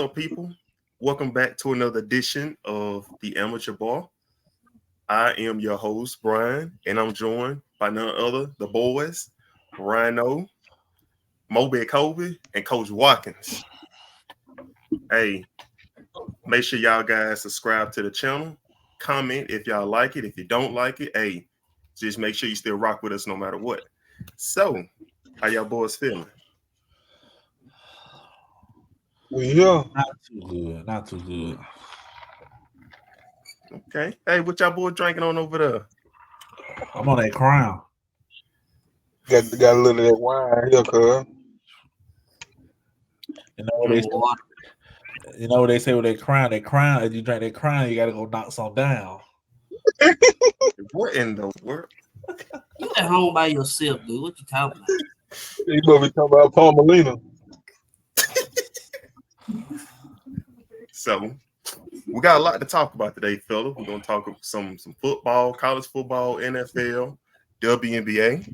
up, people? Welcome back to another edition of the Amateur Bar. I am your host, Brian, and I'm joined by none other the boys, Rhino, Moby Kobe, and Coach Watkins. Hey, make sure y'all guys subscribe to the channel. Comment if y'all like it. If you don't like it, hey, just make sure you still rock with us no matter what. So, how y'all boys feeling? We here. Not too good. Not too good. Okay. Hey, what y'all boys drinking on over there? I'm on that crown. Got a little of that wine here, cuz. You know what they say? You know what they say with that crown? That crown, if you drink that crown, you gotta go knock some down. What in the world? You at home by yourself, dude. What you talking about? You must be talking about Palmelina. So we got a lot to talk about today, fella. We're gonna talk some football, college football, NFL, WNBA,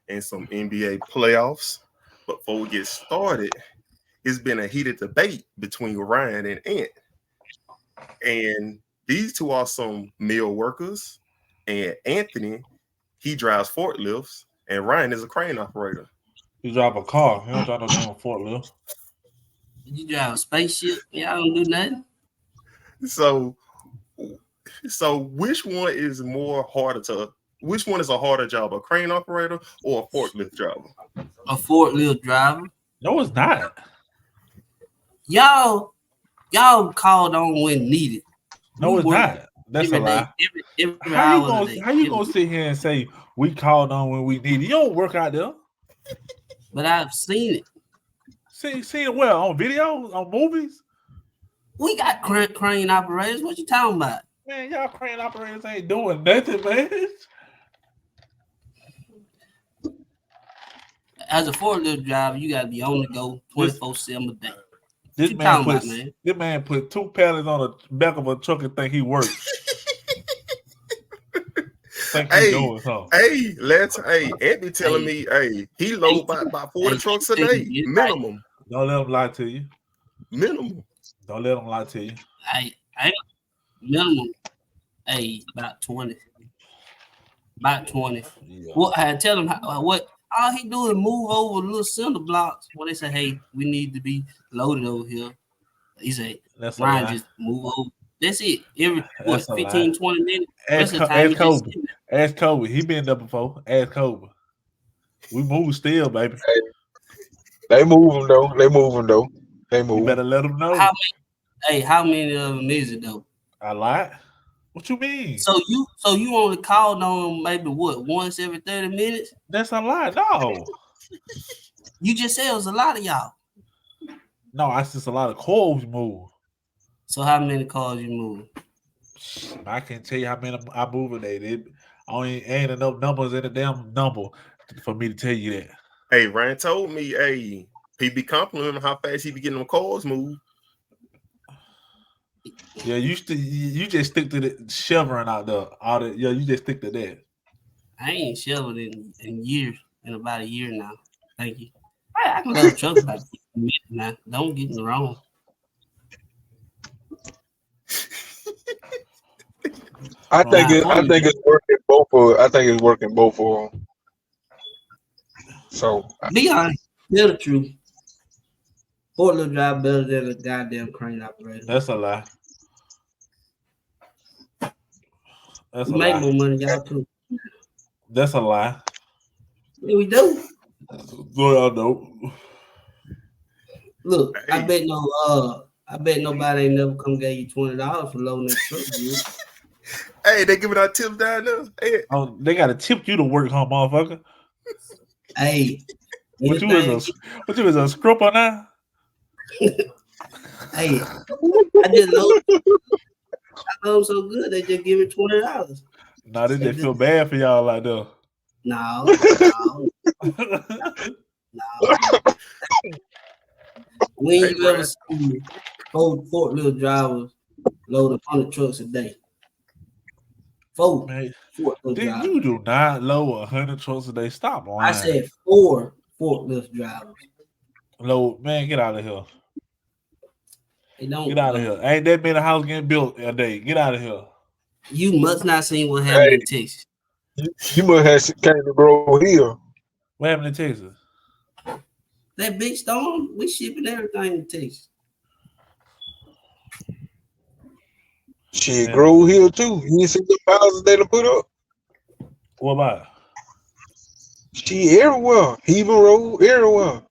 and some NBA playoffs. But before we get started, it's been a heated debate between Ryan and Ant. And these two are some mill workers. And Anthony, he drives forklifts, and Ryan is a crane operator. You drive a car. You don't drive no damn forklift. You drive a spaceship? Y'all don't do nothing? So which one is which one is a harder job, a crane operator or a forklift driver? A forklift driver? No, it's not. Y'all called on when needed. No, it's not. That's a lie. Every How you gonna sit here and say we called on when we need it? You don't work out there. But I've seen it. See it well on videos, on movies. We got crane operators. What you talking about? Man, y'all crane operators ain't doing nothing, man. As a forklift driver, you gotta be on the go 24/7 a day. This man put 2 pallets on the back of a truck and think he works. Anthony telling me, he load by 40 trucks a day, minimum. Don't let him lie to you. Minimum. Don't let him lie to you. Minimum. About 20. About 20. Yeah. What I tell him what all he do is move over little cinder blocks. When they say, hey, we need to be loaded over here. He said, Ryan, just move over. That's it. Every 15, 20 minutes. Ask Kobe. He been there before. Ask Kobe. We move still, baby. They moving though. They move. You better let them know. How many of them is it though? A lot. What you mean? So you only called on maybe once every 30 minutes? That's a lot. No. You just said it was a lot of y'all. No, I just a lot of calls move. So how many calls you move? I can't tell you how many I move a day. It only ain't enough numbers in the damn number for me to tell you that. Hey, Ryan told me, he be complimenting him how fast he be getting them calls moved. Yeah, you just stick to the shoveling out there. You just stick to that. I ain't shoveled in years, in about a year now. Thank you. I can load trucks about a minute now. Don't get me wrong. I think it's working both for. I think it's working both for them. So be honest, tell the truth. Forklift drive better than a goddamn crane operator. That's a lie. We make more money, y'all too. That's a lie. Yeah, we do. Well, I know. Look, I bet nobody ain't never come get you $20 for loading that truck, dude. Hey, they giving out tips down there. Hey. Oh, they gotta tip you to work, huh, motherfucker? Hey, what you is a scrubber now? Hey, I just load so good they just give me $20. Nah, they just feel bad for y'all like that. No. When you ever see forklift drivers load 100 trucks a day? You do not load 100 trucks a day. Stop lying. I said 4 forklift drivers. Load, man, get out of here. They don't. Get out of here. Ain't that many houses getting built a day? Get out of here. You must not seen what happened in Texas. You must have came to Grove Hill. What happened in Texas? That big storm, we shipping everything in Texas. Shit, Grove Hill too. You ain't see the houses they done put up? What about? Shit, everywhere. Heaven Road, everywhere.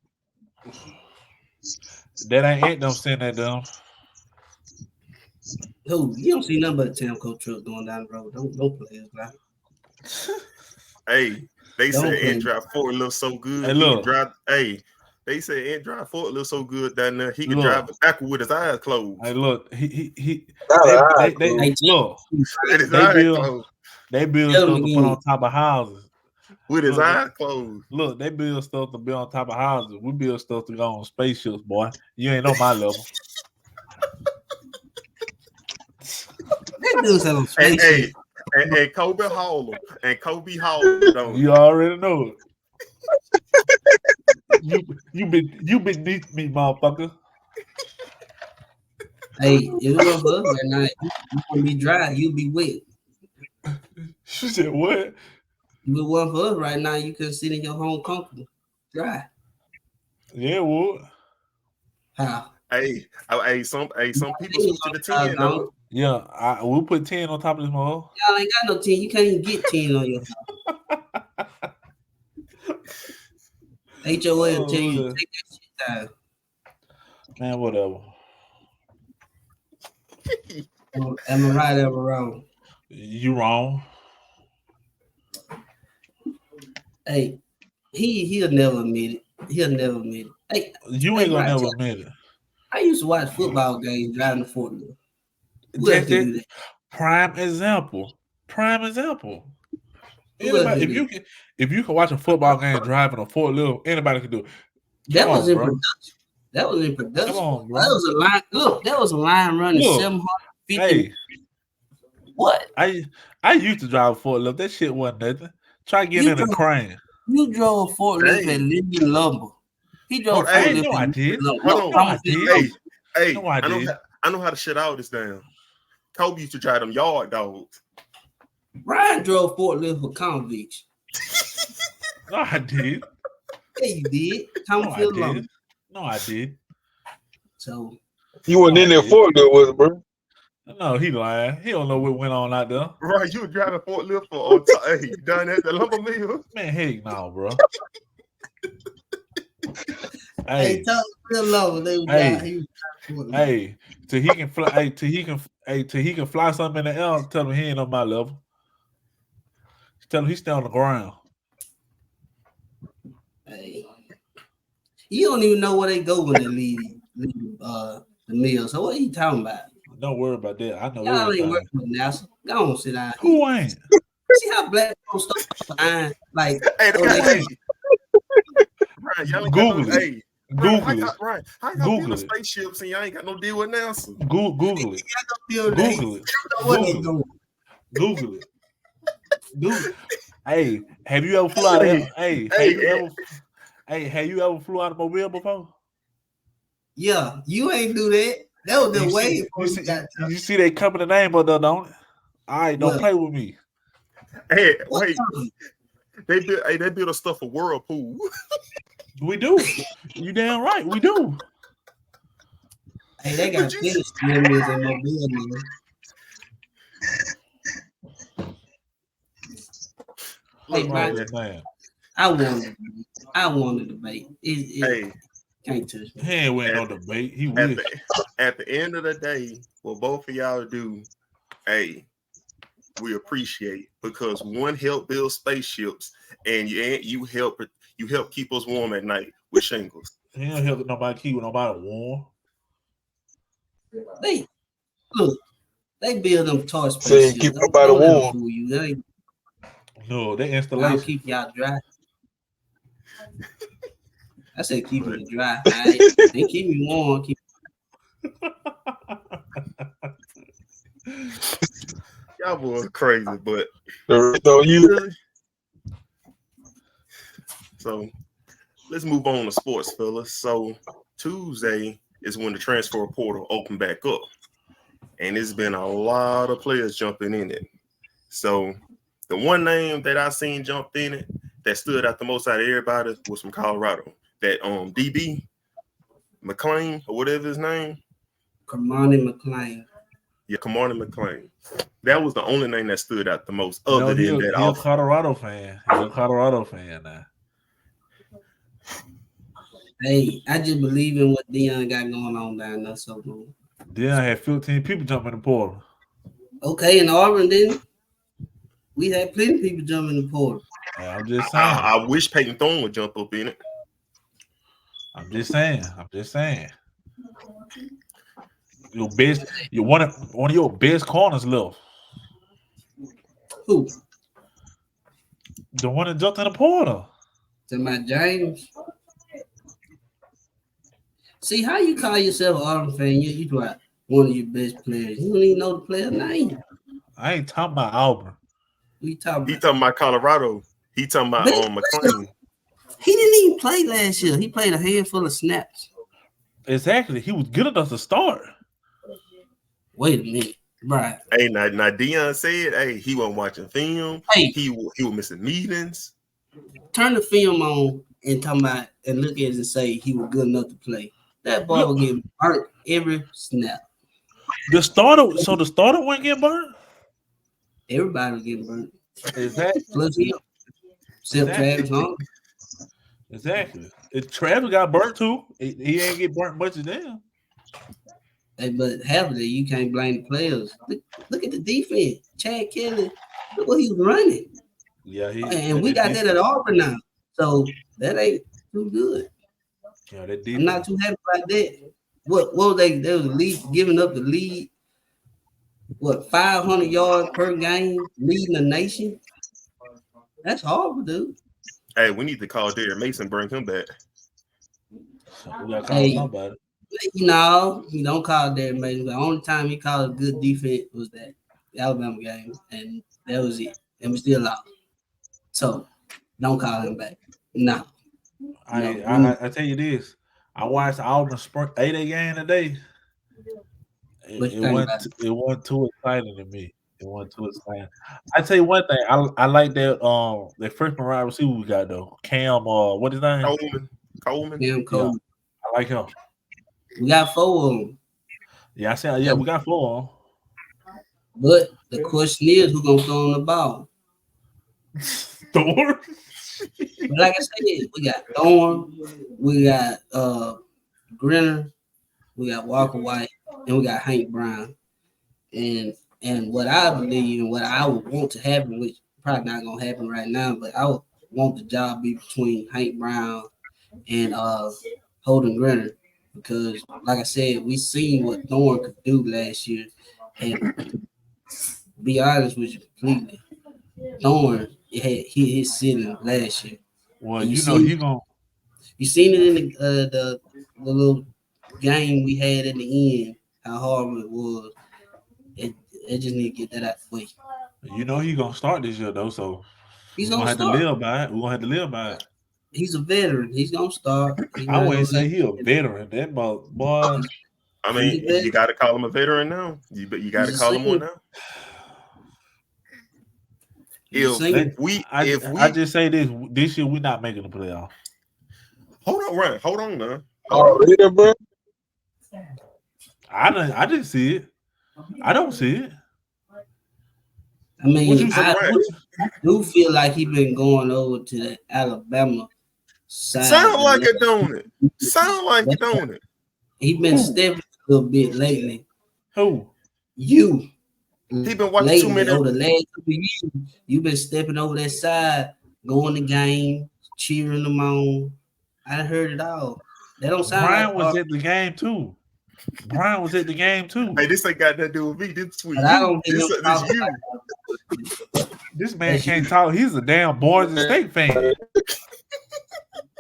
That ain't it. Them send that down. Who? You don't see nothing but a Tamco truck going down the road. Don't play it, bro. Hey, they Don't said play. Ant Drive Ford looks so good. Hey, He can look. drive. Hey, they said Ant Drive Ford looks so good down there. He can Look. drive it backward with his eyes closed. Hey, look. Look. With his They eyes build- closed. They build Tell stuff them to again. put on top of houses. With his Look. eyes closed. Look, they build stuff to build on top of houses. We build stuff to go on spaceships, boy. You ain't on my level. That dude's on Hey, spaceship. and Kobe Hall and Kobe Hall. Don't You already know it. you beneath me, motherfucker. Hey, if it wasn't for us right now, you gonna be dry. You'll be wet. She said, "What?" If it wasn't for us right now, you could sit in your home comfortable, dry. Yeah, what? How? some people switch to the 10 though. Yeah, we'll put 10 on top of this motherfucker. Y'all ain't got no 10. You can't even get 10 on your house. HOA will tell you to take that shit down. Man, whatever. Am I right? Am I wrong? You wrong. Hey, he'll never admit it. He'll never admit it. Hey, You ain't gonna never admit it. I used to watch football games driving the forklift. Who else That's can do it. that? Prime example. Prime example. Who else Anybody, can do if you can watch a football game driving a forklift, anybody can do it. that? Come Was on, in bro. production. That was in production. Come on, bro. That was a line. Look, that was a line running Look. 750. Hey, What? I used to drive a forklift. That shit wasn't nothing. Try getting You in a drove- crane. You drove a forklift Hey. at Linden Lumber. He drove a Hey, forklift no, I at did. Linden Hold Lumber. on. No, I did. Hey, No, I did. I know how to shut all this down. Kobe used to drive them yard dogs. Ryan drove forklift for convicts. No, I did. Yeah, you did. No, Tom I Field did. Lumber. No, I did. So You wasn't No, in I there did. for it, was it, bro? No, he lying. He don't know what went on out there. Right, you were driving forklift for hey, done at the lumber mill. Man, heck no, bro. hey, Hey, Tom Field Lumber. They was Hey. out. He was driving forklift. hey, till he can fly. Hey, till he can fly something in the air. Tell him he ain't on my level. Tell him he stay on the ground. Hey. You don't even know where they go when they leave the mill. So what are you talking about? Don't worry about that. I know Y'all ain't everything. working with NASA. Go on, sit down. Who ain't? See how black folks start flying? Like, Hey, oh, they- hey. Ryan, y'all ain't Google got no, it. hey, Ryan, Google it. Ryan, how y'all Google build it. spaceships and y'all ain't got no deal with NASA? Google it. Y'all don't Google it. know what they Google doing. Google it. Google. Hey, have you ever flew out? Have you ever flew out of mobile before? Yeah, you ain't do that. That was the way before you got you see they company name up there, don't it? All right, don't What? play with me. Hey, What wait, time? they build a stuff for Whirlpool. We do. You damn right, we do. Hey, they got finish windmills in Mobile, man. Hey, Look, Brian, Man, I won the debate. hey, Can't touch me. he ain't winning no debate. He at wish. at the end of the day, what both of y'all do, hey, we appreciate because one help build spaceships and you help keep us warm at night with shingles. He ain't helping nobody keep nobody warm. They build them toy Say, spaceships. keep Don't nobody let them warm. fool you. They ain't No, they I'll installation. keep y'all dry. I said keep me dry. Right? They keep me warm. Y'all boys crazy, but The rest on you. so let's move on to sports, fellas. So Tuesday is when the transfer portal opened back up. And there's been a lot of players jumping in it. So the one name that I seen jumped in it that stood out the most out of everybody was from Colorado. That DB McClain or whatever his name. Kamani McClain. Yeah, Kamani McClain. That was the only name that stood out the most. Other than that, he's a Colorado fan. He's a Colorado fan now. Hey, I just believe in what Deion got going on down there. So cool. Deion had 15 people jumping in the portal. Okay, in Auburn, then we had plenty of people jumping in the portal. I'm just saying. I wish Peyton Thorne would jump up in it. I'm just saying. Your best, you one of your best corners left. Who? The one that jumped in the portal. To my James. See, how you call yourself an Auburn fan? You like one of your best players. You don't even know the player name. I ain't talking about Auburn. What you talking about? He talking about Colorado. He talking about McClain. He didn't even play last year. He played a handful of snaps. Exactly. He was good enough to start. Wait a minute. Right. Hey, now Deion said, hey, he wasn't watching film. Hey. He was missing meetings. Turn the film on and talk about and look at it and say he was good enough to play. That boy was getting burnt every snap. The starter wouldn't get burnt? Everybody was getting burnt. Exactly. Plus him. Except Travis Hunter. Exactly. If Travis got burnt too, he ain't get burnt much of them. Hey, but half of it, you can't blame the players. Look at the defense. Chad Kelly, look what he was running. Yeah, and we got that at Auburn now. So that ain't too good. Yeah, that defense. I'm not too happy about that. What was they? They was the lead, giving up the lead. 500 yards per game, leading the nation. That's horrible, dude. Hey, we need to call Derek Mason, bring him back. We gotta call somebody. No, you don't call Derek Mason. The only time he called a good defense was that Alabama game, and that was it. And we still lost. So don't call him back. No. I tell you this. I watched Auburn Spring 8A game today. It wasn't too exciting to me. It wasn't too exciting. I tell you one thing. I like that freshman wide receiver we got though. Cam. What is his name? Coleman. Cam Coleman. Yeah, I like him. We got 4 of them. Yeah, I said. Yeah, we got 4 of them. But the question is, who gonna throw on the ball? Thorne. But like I said, we got Thorne, we got Grinner, we got Walker White, and we got Hank Brown. And what I believe and what I would want to happen, which probably not gonna happen right now, but I would want the job be between Hank Brown and Holden Grinner, because like I said, we seen what Thorne could do last year, and to be honest with you completely, Thorne hit his ceiling last year. Well, you know he gonna. You seen it in the little game we had in the end. How horrible it was. It just need to get that out the way. You know he's gonna start this year though, so he's gonna have to live by it. We're gonna have to live by it. He's a veteran. He's gonna start. I wouldn't say he's a veteran. That boy. I mean, you got to call him a veteran now. You got to call him one now. I just say this year we're not making the playoff. Hold on, Ryan. Hold on now. Really, bro? I didn't see it. I don't see it. I mean, I do feel like he's been going over to the Alabama side. Sound like it, don't it? Sound like it, don't it? He's been stepping a little bit lately. Who? You. He been watching too many. Over the last 2 years, you've been stepping over that side, going to game, cheering them on. I heard it all. That don't sound Brian like was at the game too. Brian was at the game too. Hey, this ain't got nothing to do with me. This tweet. I don't think this you. This man can't talk. He's a damn Boise State fan.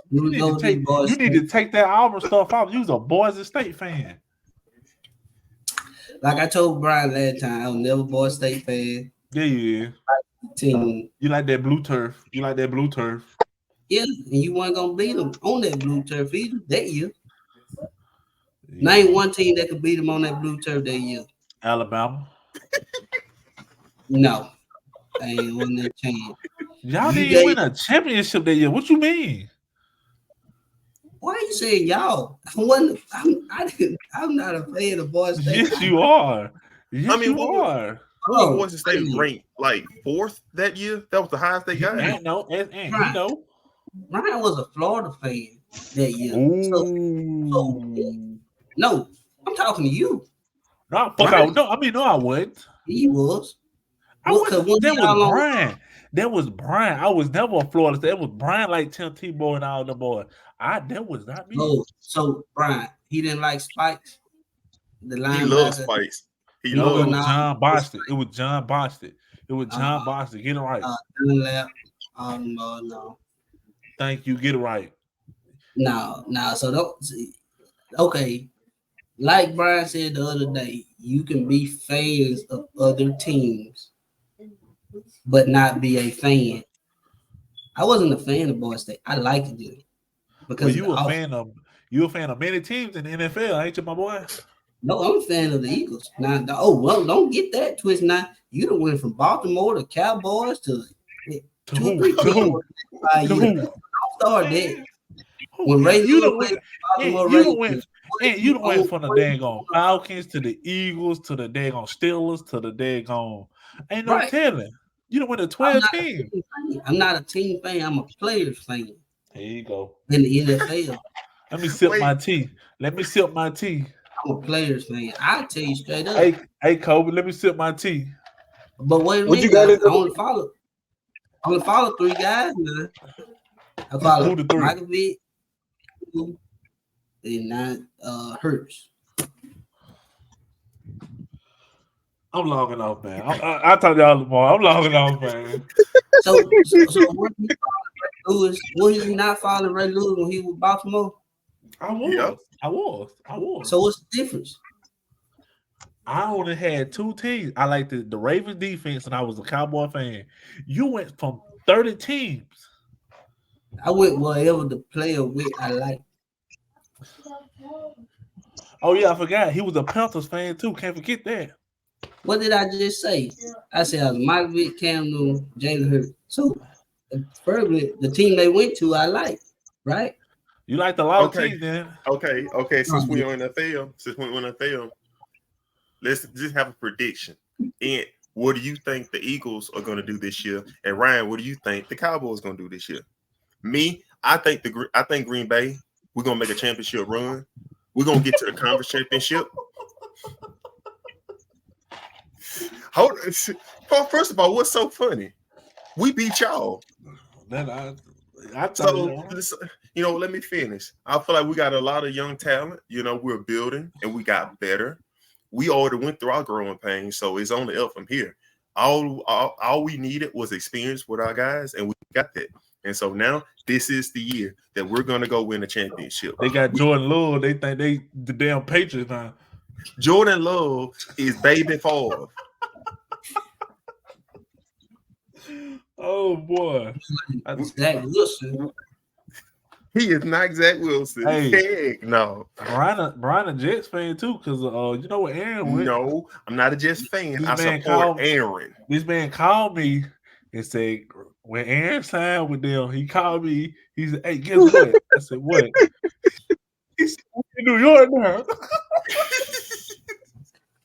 You need to take that Auburn stuff off. You was a Boise State fan. Like I told Brian last time, I was never a Boise State fan. Yeah, you team. You like that blue turf. You like that blue turf. Yeah, and you weren't gonna beat them on that blue turf either that year. Name one team that could beat them on that blue turf that year. Alabama. No, I ain't won that chance. Y'all didn't win a championship that year. What you mean? Why are you saying y'all? I'm not a fan of Boise State. Yes, you are. Yes, I mean, you are. Boise State ranked like 4th that year. That was the highest they got. And you know. Ryan was a Florida fan that year. No, I'm talking to you. No, I wouldn't. He was. That was Brian. That was Brian. I was never a Florida State. That was Brian, like Tim Tebow and all the boys. That was not me. Oh, so Brian, he didn't like Spikes. He loves Spikes. It was John Boston. It was John Boston. Get it right. No. Thank you. Get it right. No. So don't see. Okay. Like Brian said the other day, you can be fans of other teams, but not be a fan. I wasn't a fan of Boise State. I liked them because you a fan of many teams in the NFL, ain't you, my boy? No, I'm a fan of the Eagles. Now, don't get that twist. Now you done went from Baltimore to Cowboys to who? Don't start that. When Ray Lewis you went from the daggone Falcons to the Eagles to the daggone Steelers to the daggone. Ain't no telling. You done went to 12 teams. I'm not a team fan. I'm a players fan. There you go. In the NFL. Let me sip my tea. I'm a players fan. I'll tell you straight up. Hey, Kobe, let me sip my tea. But wait a minute. I only follow 3 guys, man. I follow Michael Vick, and not Hurts. I'm logging off, man. I'll talk to y'all tomorrow. I'm logging off, man. So when he not following Ray Lewis when he was Baltimore? I was. So what's the difference? I only had 2 teams. I liked the Ravens defense, and I was a Cowboy fan. You went from 30 teams. I went wherever the player went. I liked. Oh yeah, I forgot. He was a Panthers fan too. Can't forget that. What did I just say? I said I was Mike Vick, Cam Newton, Jalen Hurts. So, probably the team they went to, I like, right? You like the lot of teams, then? Okay. Since we're in the NFL, let's just have a prediction. And what do you think the Eagles are going to do this year? And Ryan, what do you think the Cowboys going to do this year? Me, I think Green Bay. We're gonna make a championship run. We're gonna get to the conference championship. First of all, what's so funny? We beat y'all. Then let me finish. I feel like we got a lot of young talent. We're building and we got better. We already went through our growing pains, so it's only up from here. All we needed was experience with our guys, and we got that. And so now this is the year that we're gonna go win a championship. They got Jordan Love. They think they the damn Patriots now. Jordan Love is baby Favre. Oh boy, Zach Wilson. He is not Zach Wilson. Hey, heck no. Brian a Jets fan too, because you know what Aaron went. No, I'm not a Jets fan. I support Aaron. This man called me and said when Aaron signed with them, he called me. He said, "Hey, guess what?" I said, "What?" He said, "In New York now."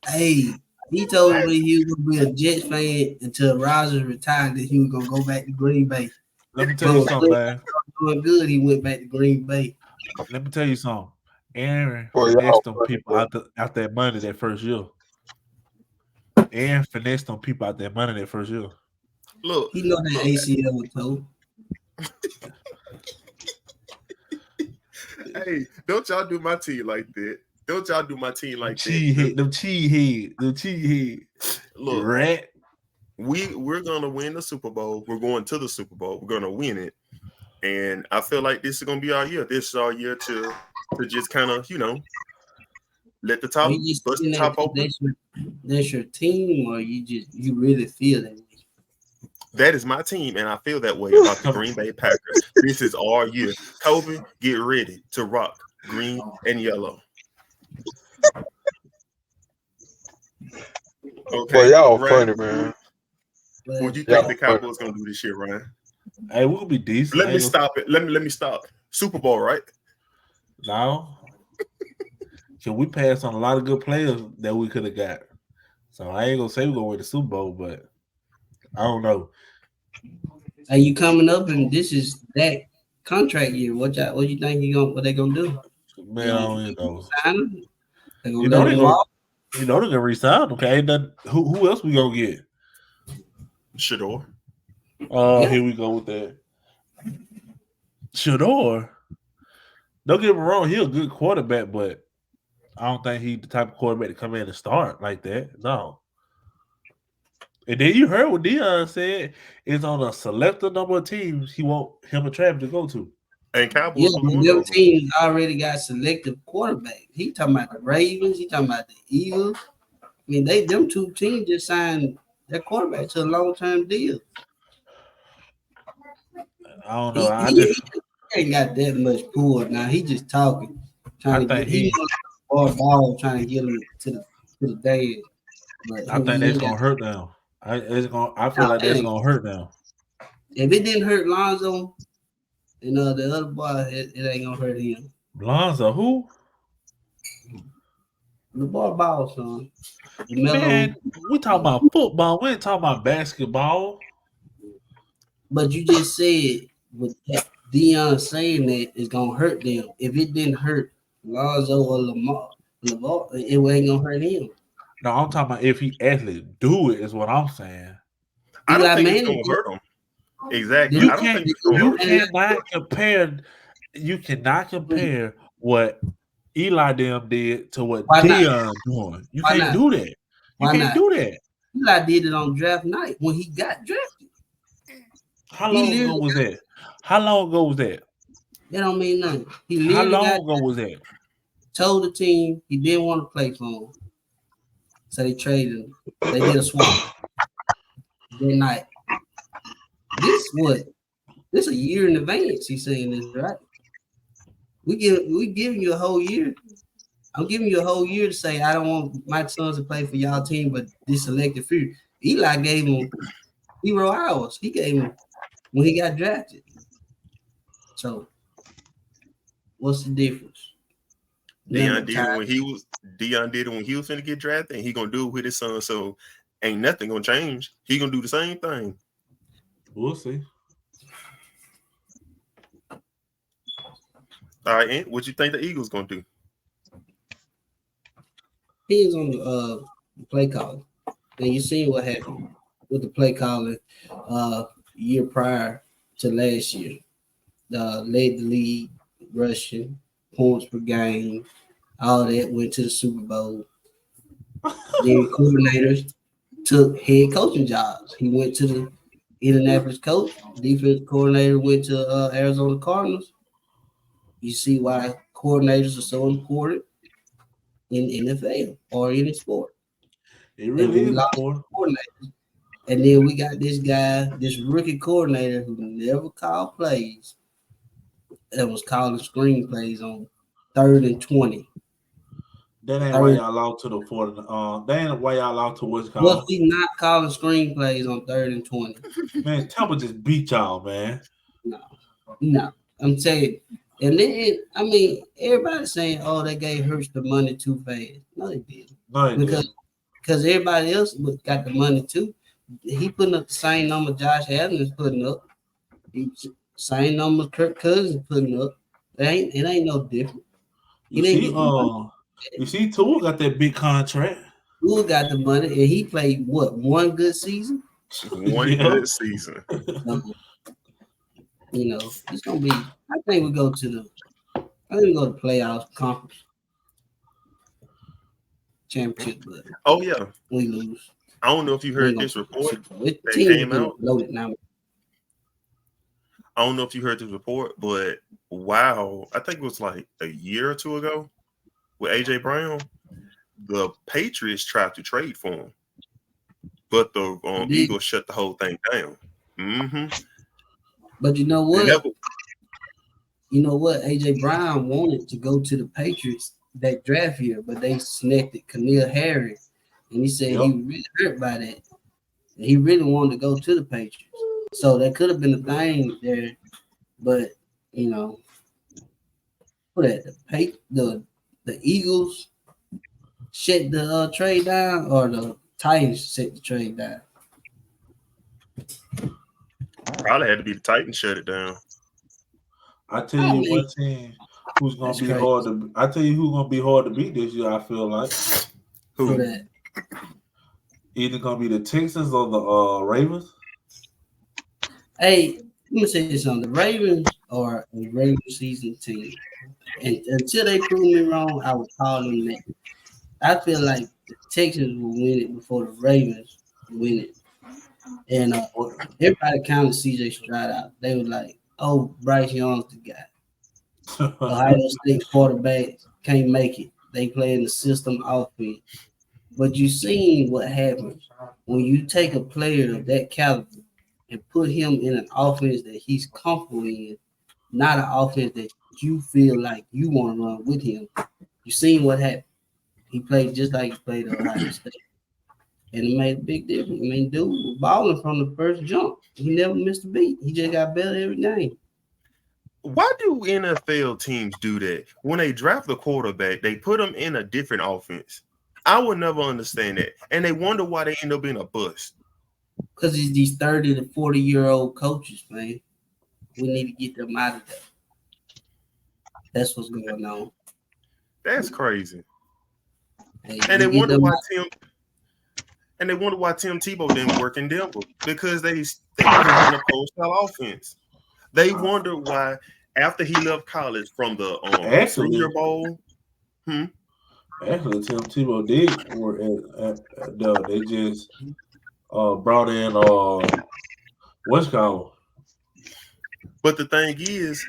Hey, he told me he was gonna be a Jets fan until Rodgers retired. That he was gonna go back to Green Bay. Let me tell you something, man. Doing good, he went back to Green Bay. Let me tell you something. Aaron finessed them people out that money that first year. Aaron finessed them people out that money that first year. Look, he know that ACL was told. Hey, don't y'all do my team like that. Don't y'all do my team like that. The cheese head. Look, rat. We're gonna win the Super Bowl. We're going to the Super Bowl. We're gonna win it. And I feel like this is gonna be our year. This is our year to just kind of, let the top bust the top open. That's your team, or you really feel that way? That is my team, and I feel that way about the Green Bay Packers. This is our year. Kobe, get ready to rock green and yellow. Okay. But y'all Ryan, funny, man. what do you Y'all think the Cowboys gonna do this year, Ryan? Hey, we'll be decent. Let me stop it. Let me stop. Super Bowl, right? Now, can we pass on a lot of good players that we could have got? So I ain't gonna say we're gonna win the Super Bowl, but I don't know. Are you coming up and this is that contract year? What you think what they gonna do? Man, I don't even know. Sign him? They gonna You know let they him gonna, walk? you know they're gonna resign. Okay, ain't nothing, who else we gonna get? Shador. Here we go with that. Shador. Don't get me wrong, he's a good quarterback, but I don't think he's the type of quarterback to come in and start like that. No. And then you heard what Deion said is on a selected number of teams he want him and Travis to go to. And Cowboys Yeah, are one them of them. teams already got selective quarterback. He talking about the Ravens. He talking about the Eagles. I mean, them two teams just signed their quarterback to a long-term deal. I don't know. He ain't got that much pull now. He just talking, trying to get. He ball trying to get him to the day. But I think that's gonna hurt them. I feel like that's gonna hurt them. If it didn't hurt Lonzo, and the other boy, it ain't gonna hurt him. Lonzo, who? The boy ball, son. Man, we talking about football. We ain't talking about basketball. But you just said with Deion saying that it's gonna hurt them. If it didn't hurt Lonzo or Lamar, it ain't gonna hurt him. No, I'm talking about if he actually do it, is what I'm saying. I don't think it's gonna hurt him. Exactly. You I don't think it's gonna hurt him. You cannot compare what Eli them did to what Deion doing. You can't do that. You can't do that. Eli did it on draft night when he got drafted. How long ago was that? How long ago was that? That don't mean nothing. How long ago was that? Told the team he didn't want to play for him. So they traded him. They did a swap. That night. This a year in advance. He's saying this, right? We giving you a whole year. I'm giving you a whole year to say I don't want my sons to play for y'all team, but this selected few. Eli gave him 0 hours. He gave him when he got drafted. So what's the difference? Deion did it when he was finna get drafted, and he gonna do it with his son. So ain't nothing gonna change. He gonna do the same thing. We'll see. All right, Ant, what you think the Eagles gonna do? He was on the play calling, and you seen what happened with the play calling year prior to last year. Led the league rushing, points per game, all that went to the Super Bowl. Then coordinators took head coaching jobs. He went to the Indianapolis coach. Defense coordinator went to Arizona Cardinals. You see why coordinators are so important in NFL or any sport. It really is important. And then we got this guy, this rookie coordinator who never called plays, that was calling screenplays on 3rd and 20. That ain't why y'all lost to the 40. That ain't why y'all lost to what's called. Was he not calling screenplays on 3rd and 20? Man, Tampa just beat y'all, man. No. I'm saying, and then I mean, everybody's saying, "Oh, they gave Hurts the money too fast." No, they didn't. No, they didn't. Because everybody else got the money too. He putting up the same number Josh Allen is putting up. Same number Kirk Cousins putting up. It ain't no different. You see, Tua got that big contract. Tua got the money, and he played what, one good season? Good season. You know, it's gonna be. I think we go to playoffs, conference, championship. But yeah, we lose. I don't know if you heard this report that came out. Loaded now. I don't know if you heard this report, but wow, I think it was like a year or two ago with AJ Brown, the Patriots tried to trade for him, but the Eagles shut the whole thing down. Mm-hmm. But you know what? AJ Brown wanted to go to the Patriots that draft year, but they selected Khalil Harris and he said he was really hurt by that. And he really wanted to go to the Patriots. So that could have been a thing there, but you know, the Eagles shut the trade down, or the Titans shut the trade down. Probably had to be the Titans shut it down. I tell you what team who's gonna be hard to. I tell you who's gonna be hard to beat this year. I feel like Who that? Either gonna be the Texans or the Ravens. Hey, let me say something. The Ravens are a regular season team, and until they prove me wrong, I would call them that. I feel like the Texans will win it before the Ravens win it. And everybody counted C.J. Stroud out. They were like, "Oh, Bryce Young's the guy." Ohio State quarterback can't make it. They play in the system offense. But you seen what happens when you take a player of that caliber and put him in an offense that he's comfortable in, not an offense that you feel like you want to run with him. You seen what happened. He played just like he played at Ohio State. And it made a big difference. I mean, dude was balling from the first jump. He never missed a beat. He just got better every game. Why do NFL teams do that? When they draft a quarterback, they put him in a different offense. I would never understand that. And they wonder why they end up being a bust. Because it's these 30 to 40-year-old coaches, man. We need to get them out of there. That's what's going on. That's crazy. Hey, and they wonder why Tim Tebow didn't work in Denver, because they put him in a pro-style offense. They wonder why after he left college from the Senior Bowl. Actually, Tim Tebow did work at Denver. They just brought in what's called. But the thing is,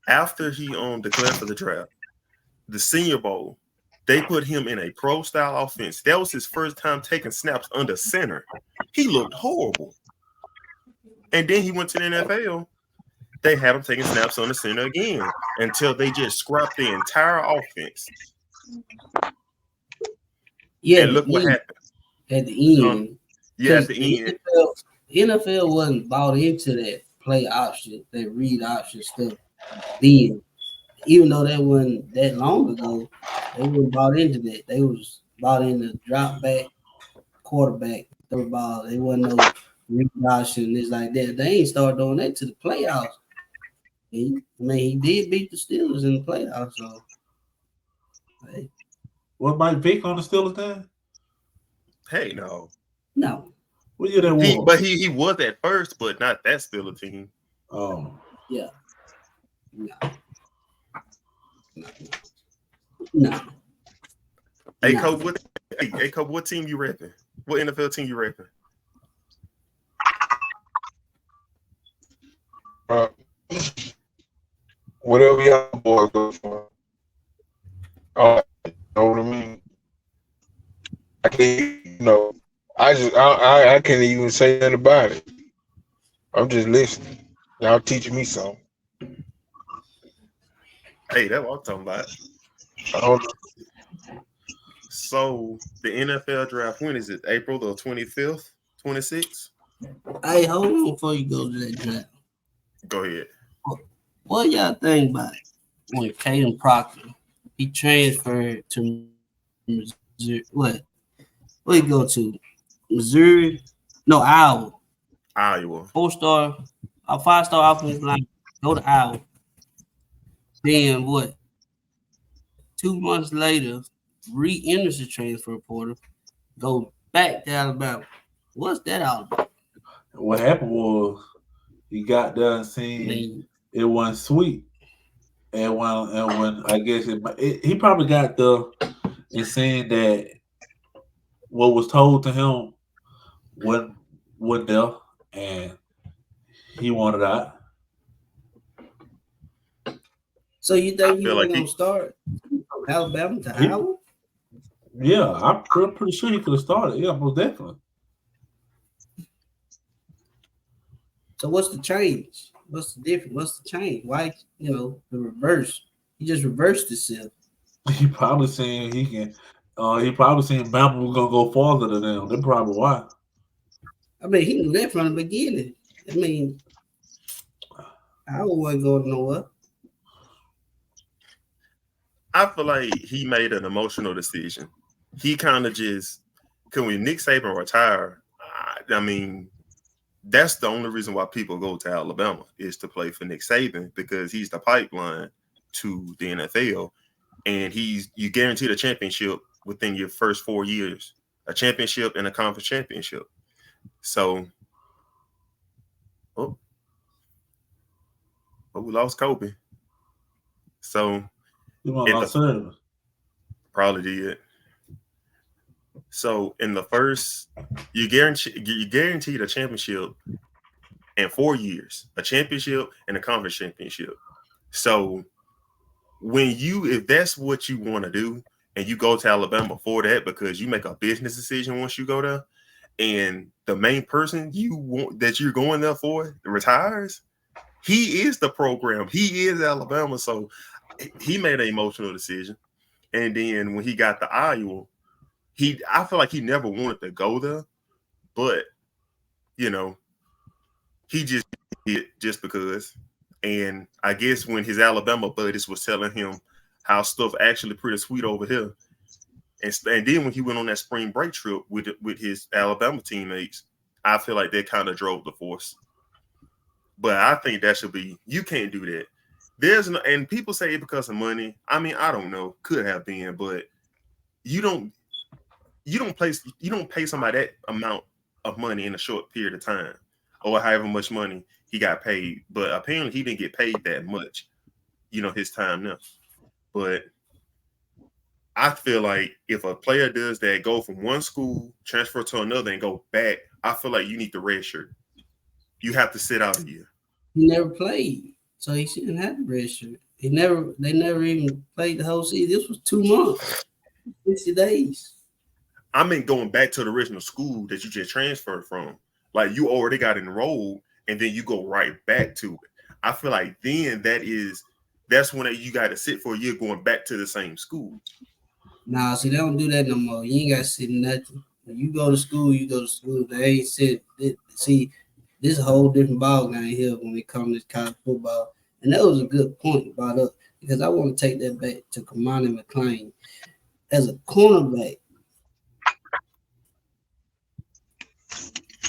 after he declared for the draft, the Senior Bowl, they put him in a pro-style offense. That was his first time taking snaps under center. He looked horrible. And then he went to the NFL. They had him taking snaps under center again until they just scrapped the entire offense. Yeah, and look what happened. At the end. At the end. NFL wasn't bought into that play option, that read option stuff then. Even though that wasn't that long ago, they weren't bought into that. They was bought into drop back, quarterback, third ball. They wasn't no read option, this like that. They ain't started doing that to the playoffs. He did beat the Steelers in the playoffs. So, hey. What, Mike Vick on the Steelers then? Hey, no. What year that was? But he was at first, but not that Steelers team. Oh. Yeah. No. Hey, Coach, what team you repping? What NFL team you repping? Whatever y'all boys go for. You know what I mean? I can't, I can't even say nothing about it. I'm just listening. Y'all teaching me something. Hey, that's what I'm talking about. So the NFL draft, when is it? April the 25th, 26th? Hey, hold on before you go to that draft. Go ahead. What y'all think about when Caden Proctor, he transferred to Missouri? What he go to? Missouri? No, Iowa. 4-star, a 5-star offensive line. Go to Iowa. Then what? 2 months later, re-enters the transfer portal, go back to Alabama. What's that all about? What happened was he got there and seen it wasn't sweet, and when I guess he probably got there and saying that what was told to him wasn't there, and he wanted out. So you think he was gonna start Alabama to Iowa? Yeah, I'm pretty sure he could have started. Yeah, most definitely. So what's the change? What's the difference? What's the change? Why, the reverse? He just reversed himself. He probably saying he can He probably seen Bama was gonna go farther than them. That's probably why. I mean, he knew that from the beginning. I mean, I wasn't going nowhere. I feel like he made an emotional decision. He kind of just, when Nick Saban retire, I mean, that's the only reason why people go to Alabama is to play for Nick Saban, because he's the pipeline to the NFL, and you guaranteed a championship within your first 4 years, a championship and a conference championship. So, we lost Kobe. So, probably did. So, in the first, you guaranteed a championship in 4 years, a championship and a conference championship. So, if that's what you want to do, and you go to Alabama for that because you make a business decision once you go there, and the main person that you're going there for retires, he is the program. He is Alabama. So he made an emotional decision. And then when he got to Iowa, I feel like he never wanted to go there, but he just did just because. And I guess when his Alabama buddies was telling him how stuff actually pretty sweet over here, and then when he went on that spring break trip with his Alabama teammates, I feel like that kind of drove the force. But I think that should be, you can't do that. And people say it because of money. I mean, I don't know, could have been, but you don't pay somebody that amount of money in a short period of time, or however much money he got paid. But apparently he didn't get paid that much, his time now. But I feel like if a player does that, go from one school, transfer to another, and go back, I feel like you need the red shirt. You have to sit out a year. He never played, so he shouldn't have the red shirt. They never even played the whole season. This was 2 months, 60 days. I mean, going back to the original school that you just transferred from. Like, you already got enrolled, and then you go right back to it. I feel like then that's when you got to sit for a year going back to the same school. Nah, see, they don't do that no more. You ain't got to sit nothing. When you go to school, you go to school. They ain't sit. See, this is a whole different ball game here when it comes to college football. And that was a good point brought up, because I want to take that back to Kamani McLean. As a cornerback,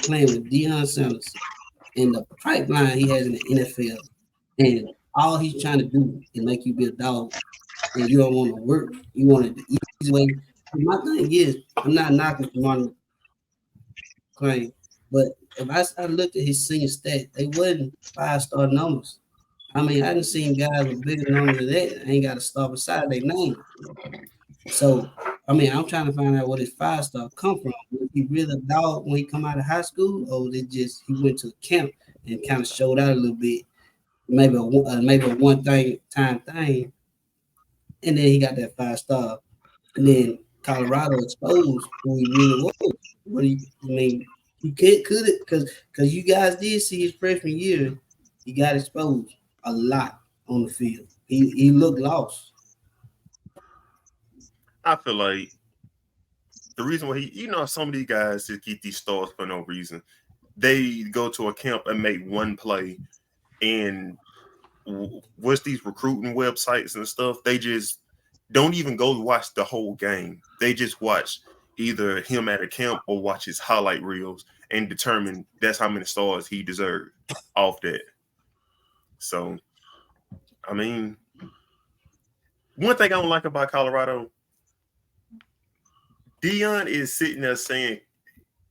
playing with Deion Sanders and the pipeline he has in the NFL, and all he's trying to do is make you be a dog, and you don't want to work. You want it the easy way. And my thing is, I'm not knocking Kamani McLean, but if I looked at his senior stats, they wasn't 5-star numbers. I mean, I didn't see guys with bigger numbers than that. Ain't got to start beside their name. So, I mean, I'm trying to find out what his 5-star come from. Was he really a dog when he come out of high school, or was it just he went to a camp and kind of showed out a little bit, maybe a one-time thing, and then he got that 5-star, and then Colorado exposed who he really was. What do you mean? He could it because you guys did see his freshman year, he got exposed a lot on the field. He looked lost. I feel like the reason why some of these guys just get these stars for no reason. They go to a camp and make one play, and what's these recruiting websites and stuff? They just don't even go watch the whole game. They just watch either him at a camp or watch his highlight reels and determine that's how many stars he deserved off that. So, I mean, one thing I don't like about Colorado, Deion is sitting there saying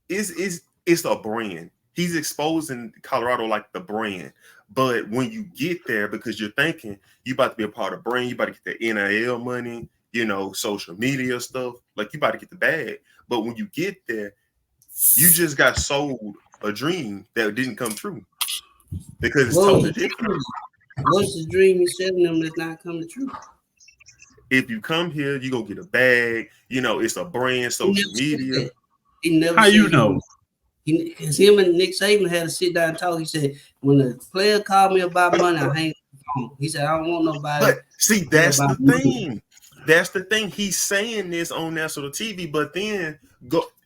it's a brand. He's exposing Colorado like the brand. But when you get there, because you're thinking you about to be a part of brand, you about to get the NIL money, social media stuff, like you about to get the bag. But when you get there, you just got sold a dream that didn't come true. Because it's totally different. What's the dream you're selling them that's not coming true? If you come here, you're going to get a bag. It's a brand, social media. How you know? Because him and Nick Saban had to sit down and talk. He said, when the player called me about money, I hang up the phone. He said, I don't want nobody. But see, that's the thing. That's the thing. He's saying this on national TV, but then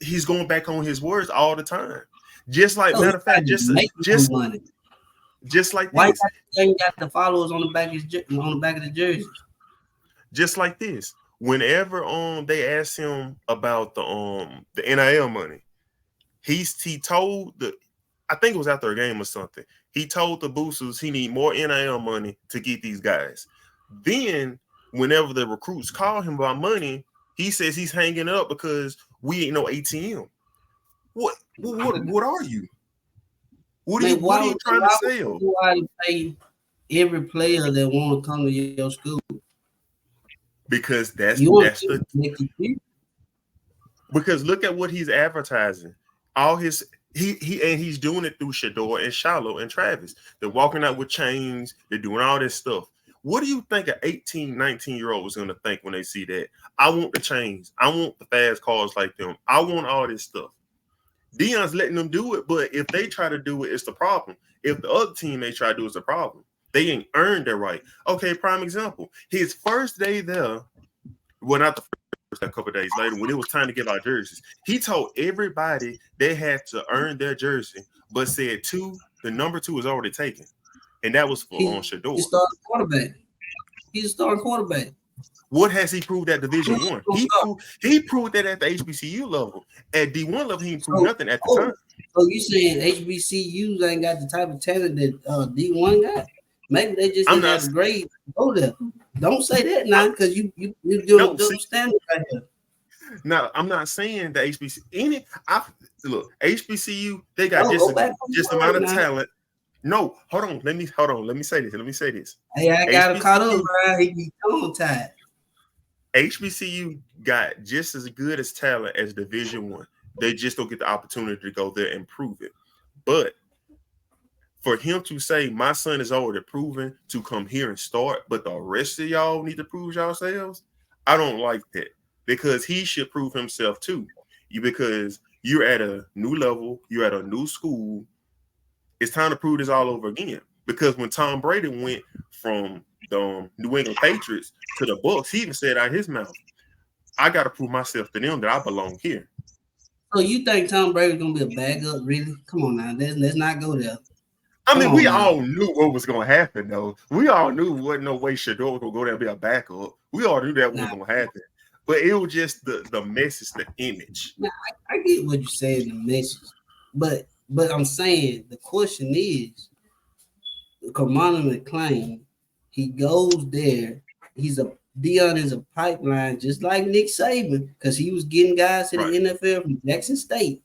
he's going back on his words all the time. Just like matter of fact, just money. Just like why this. Ain't got the followers on the back of the jerseys. Just like this. Whenever they asked him about the NIL money, he told I think it was after a game or something. He told the boosters he need more NIL money to get these guys. Then whenever the recruits call him about money, he says he's hanging up because we ain't no ATM. What are you? What are you trying to sell? Why pay every player that want to come to your school? Because because look at what he's advertising. All his he's doing it through Shedeur and Shiloh and Travis. They're walking out with chains. They're doing all this stuff. What do you think an 18, 19-year-old is going to think when they see that? I want the chains. I want the fast cars like them. I want all this stuff. Deion's letting them do it, but if they try to do it, it's the problem. If the other team they try to do it, it's the problem. They ain't earned their right. Okay, prime example. His first day there, well, not the first, a couple of days later, when it was time to give out jerseys, he told everybody they had to earn their jersey, but said the number 2 is already taken. And that was for Shedeur. He's a starting quarterback. What has he proved at Division I? He proved that at the HBCU level. At D1 level, he proved nothing at the time. So you saying HBCUs ain't got the type of talent that D1 got? Maybe they just didn't have the grade to go there. Don't say that now, because you doing double standard right here. No, I'm not saying the HBCU. Look, HBCU, they got just amount of talent. No, hold on. Let me say this. Hey, I got to caught up, Brian. He be tongue-tied. HBCU got just as good as talent as Division I. They just don't get the opportunity to go there and prove it. But for him to say my son is already proven to come here and start, but the rest of y'all need to prove yourselves, I don't like that, because he should prove himself too. Because you're at a new level, you're at a new school. It's time to prove this all over again. Because when Tom Brady went from the New England Patriots to the Bucs, he even said out of his mouth, I got to prove myself to them that I belong here. So you think Tom Brady's going to be a backup, really? Come on now. Let's not go there. I mean, we all knew what was going to happen, though. We all knew wasn't no way Shedeur was going to go there and be a backup. We all knew that was going to happen. But it was just the message, the image. Now, I get what you're saying, the message. But I'm saying the question is, Kamani McClain, he goes there. Deion is a pipeline, just like Nick Saban, because he was getting guys to the NFL from Jackson State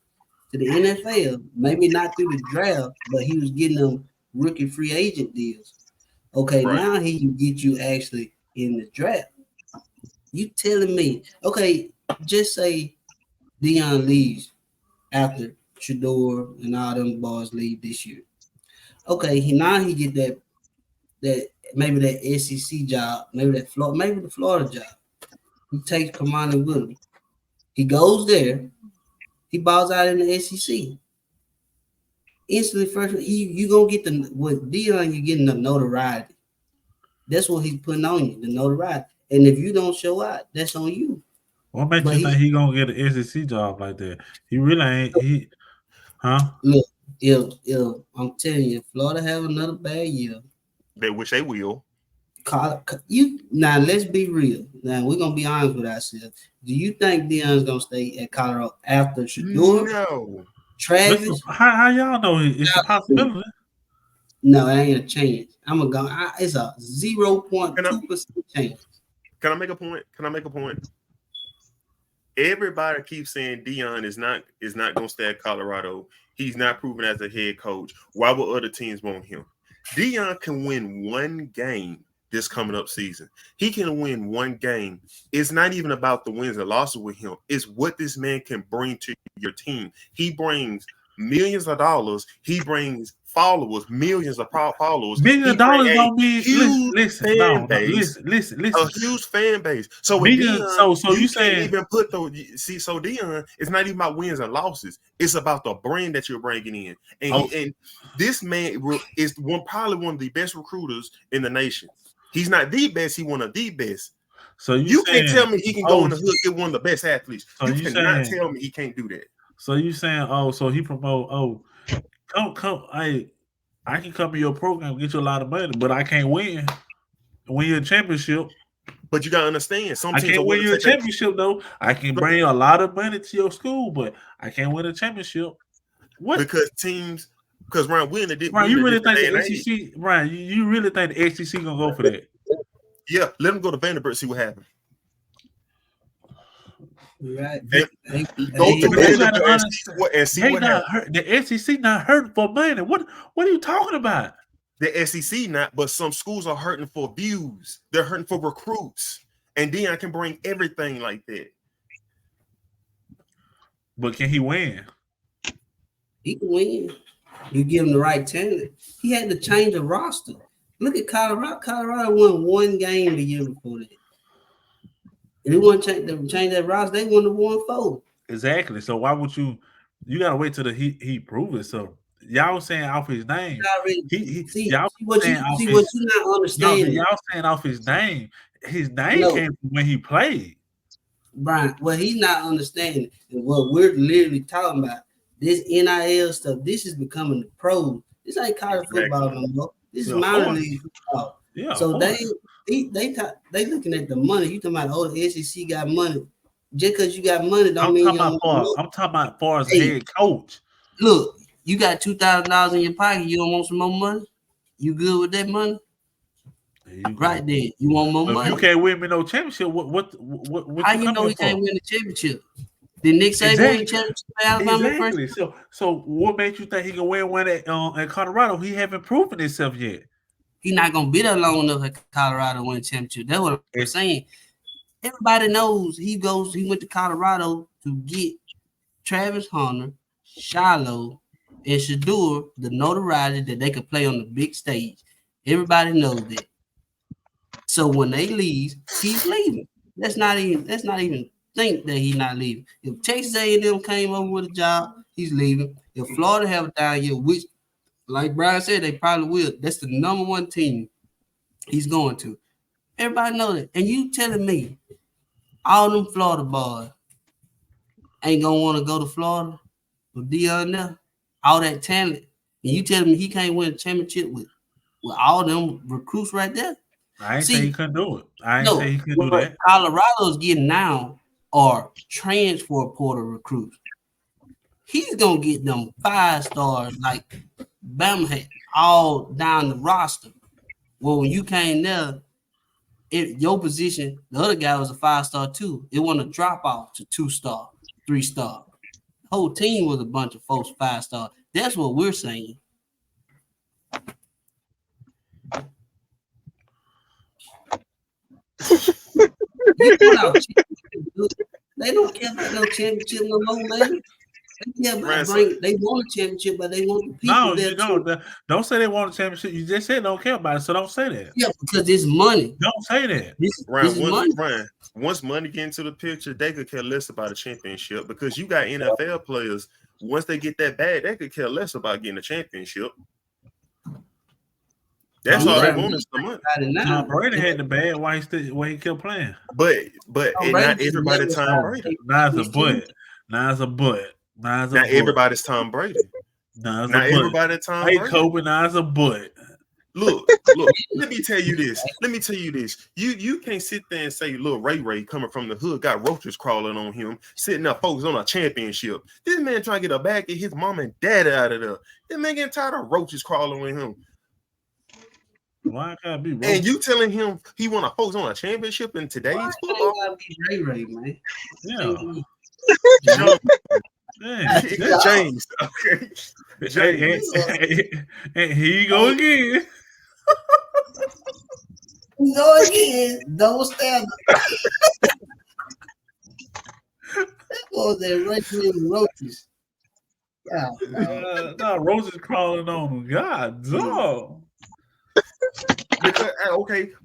to the NFL. Maybe not through the draft, but he was getting them rookie free agent deals. Okay, now he can get you actually in the draft. You telling me, okay, just say Deion leaves after Shedeur and all them boys leave this year. Okay, he get that maybe that SEC job, maybe the Florida job. He takes Kamani with him. He goes there. He balls out in the SEC. Instantly, first you gonna get with Deion, you're getting the notoriety. That's what he's putting on you, the notoriety. And if you don't show out, that's on you. What makes you think he gonna get an SEC job like that? He really ain't. Look, if I'm telling you, Florida have another bad year, which they will. Now let's be real. Now we're gonna be honest with ourselves. Do you think Deion's gonna stay at Colorado after Shedeur? No. Travis? Listen, how y'all know it's a possibility? No, it ain't a chance. It's a 0.2% chance. Can I make a point? Everybody keeps saying Deion is not gonna stay at Colorado. He's not proven as a head coach. Why would other teams want him? Deion can win one game this coming up season. He can win one game. It's not even about the wins and losses with him. It's what this man can bring to your team. He brings millions of dollars. He brings followers, millions of followers. $1 million don't mean listen, a huge fan base. So with Deion, so you saying even put so Deion, it's not even about wins and losses. It's about the brand that you're bringing in. And this man is probably one of the best recruiters in the nation. He's not the best. He's one of the best. So you can't tell me he can go in the hood get one of the best athletes. So you cannot tell me he can't do that. So you saying, so he promote, come, I can come to your program, get you a lot of money, but I can't win you a championship. But you gotta understand, some I teams can't win you a championship though. I can bring a lot of money to your school, but I can't win a championship. What? Because Ryan, we're in a different. Ryan, you really think the SEC? Ryan, you really think the SEC gonna go for that? Yeah, let them go to Vanderbilt, see what happens. Right. Go to Vanderbilt and see what happens. The SEC not hurting for money. What are you talking about? The SEC not, but some schools are hurting for views. They're hurting for recruits. And Deion can bring everything like that. But can he win? He can win. You give him the right talent. He had to change the roster. Look at Colorado. Colorado won one game the year before that. If they want to change that roster, they won the 1-4. Exactly. So why would you gotta wait till he prove it. So y'all saying off his name. What you're not understanding. Y'all saying off his name. His name came from when he played. Brian, what he's not understanding and what we're literally talking about, this NIL stuff, this is becoming the pros. This ain't college football no more. This is minor league football. Yeah. So they looking at the money. You talking about the SEC got money. Just because you got money don't mean I'm talking about far as head coach. Look, you got $2,000 in your pocket. You don't want some more money? You good with that money? Right there. You want more money? You can't win me no championship. What how you know he can't win the championship? Did Nick Saban win the championship for Alabama first? So what made you think he can win one at Colorado? He haven't proven himself yet. He's not gonna be there long enough at Colorado to win a championship. That's what I'm saying. Everybody knows he went to Colorado to get Travis Hunter, Shiloh, and Shedeur the notoriety that they could play on the big stage. Everybody knows that. So when they leave, he's leaving. Let's not even think that he's not leaving. If Texas A&M came over with a job, he's leaving. If Florida have a down year, which, like Brian said, they probably will. That's the number one team he's going to. Everybody know that. And you telling me all them Florida boys ain't gonna want to go to Florida with Deion there, all that talent, and you telling me he can't win a championship with all them recruits right there? I ain't say he couldn't do it. I ain't say he couldn't do that. Colorado's getting now are transfer portal recruits. He's gonna get them 5 stars like Bama had all down the roster. Well, when you came there, your position, the other guy was a 5-star too. It wasn't a drop off to 2-star, 3-star. The whole team was a bunch of folks 5-star. That's what we're saying. They don't care about no championship no more, man. They want a championship, but they want the people. No, you don't say they want a championship. You just said don't care about it, so don't say that. Yeah, because it's money. Don't say that. Once money get into the picture, they could care less about a championship because you got NFL players. Once they get that bag, they could care less about getting a championship. That's all they want is the money. Tom Brady had the bag while he kept playing. But not everybody's Tom Brady. Not everybody's Tom Brady. Not everybody's Tom Brady. Hey, Kobe, now it's a butt. Look, let me tell you this. You can't sit there and say little Ray coming from the hood got roaches crawling on him, sitting there focused on a championship. This man trying to get a bag, get his mom and dad out of there. This man getting tired of roaches crawling on him. Why can't be? And you telling him he want to focus on a championship in today's football? Gotta be Ray, man. Yeah. James. Okay. James. And here you go again. Go again. Double standard. Oh, they're right roaches. Yeah. No, roaches crawling on them. God, dog. Because,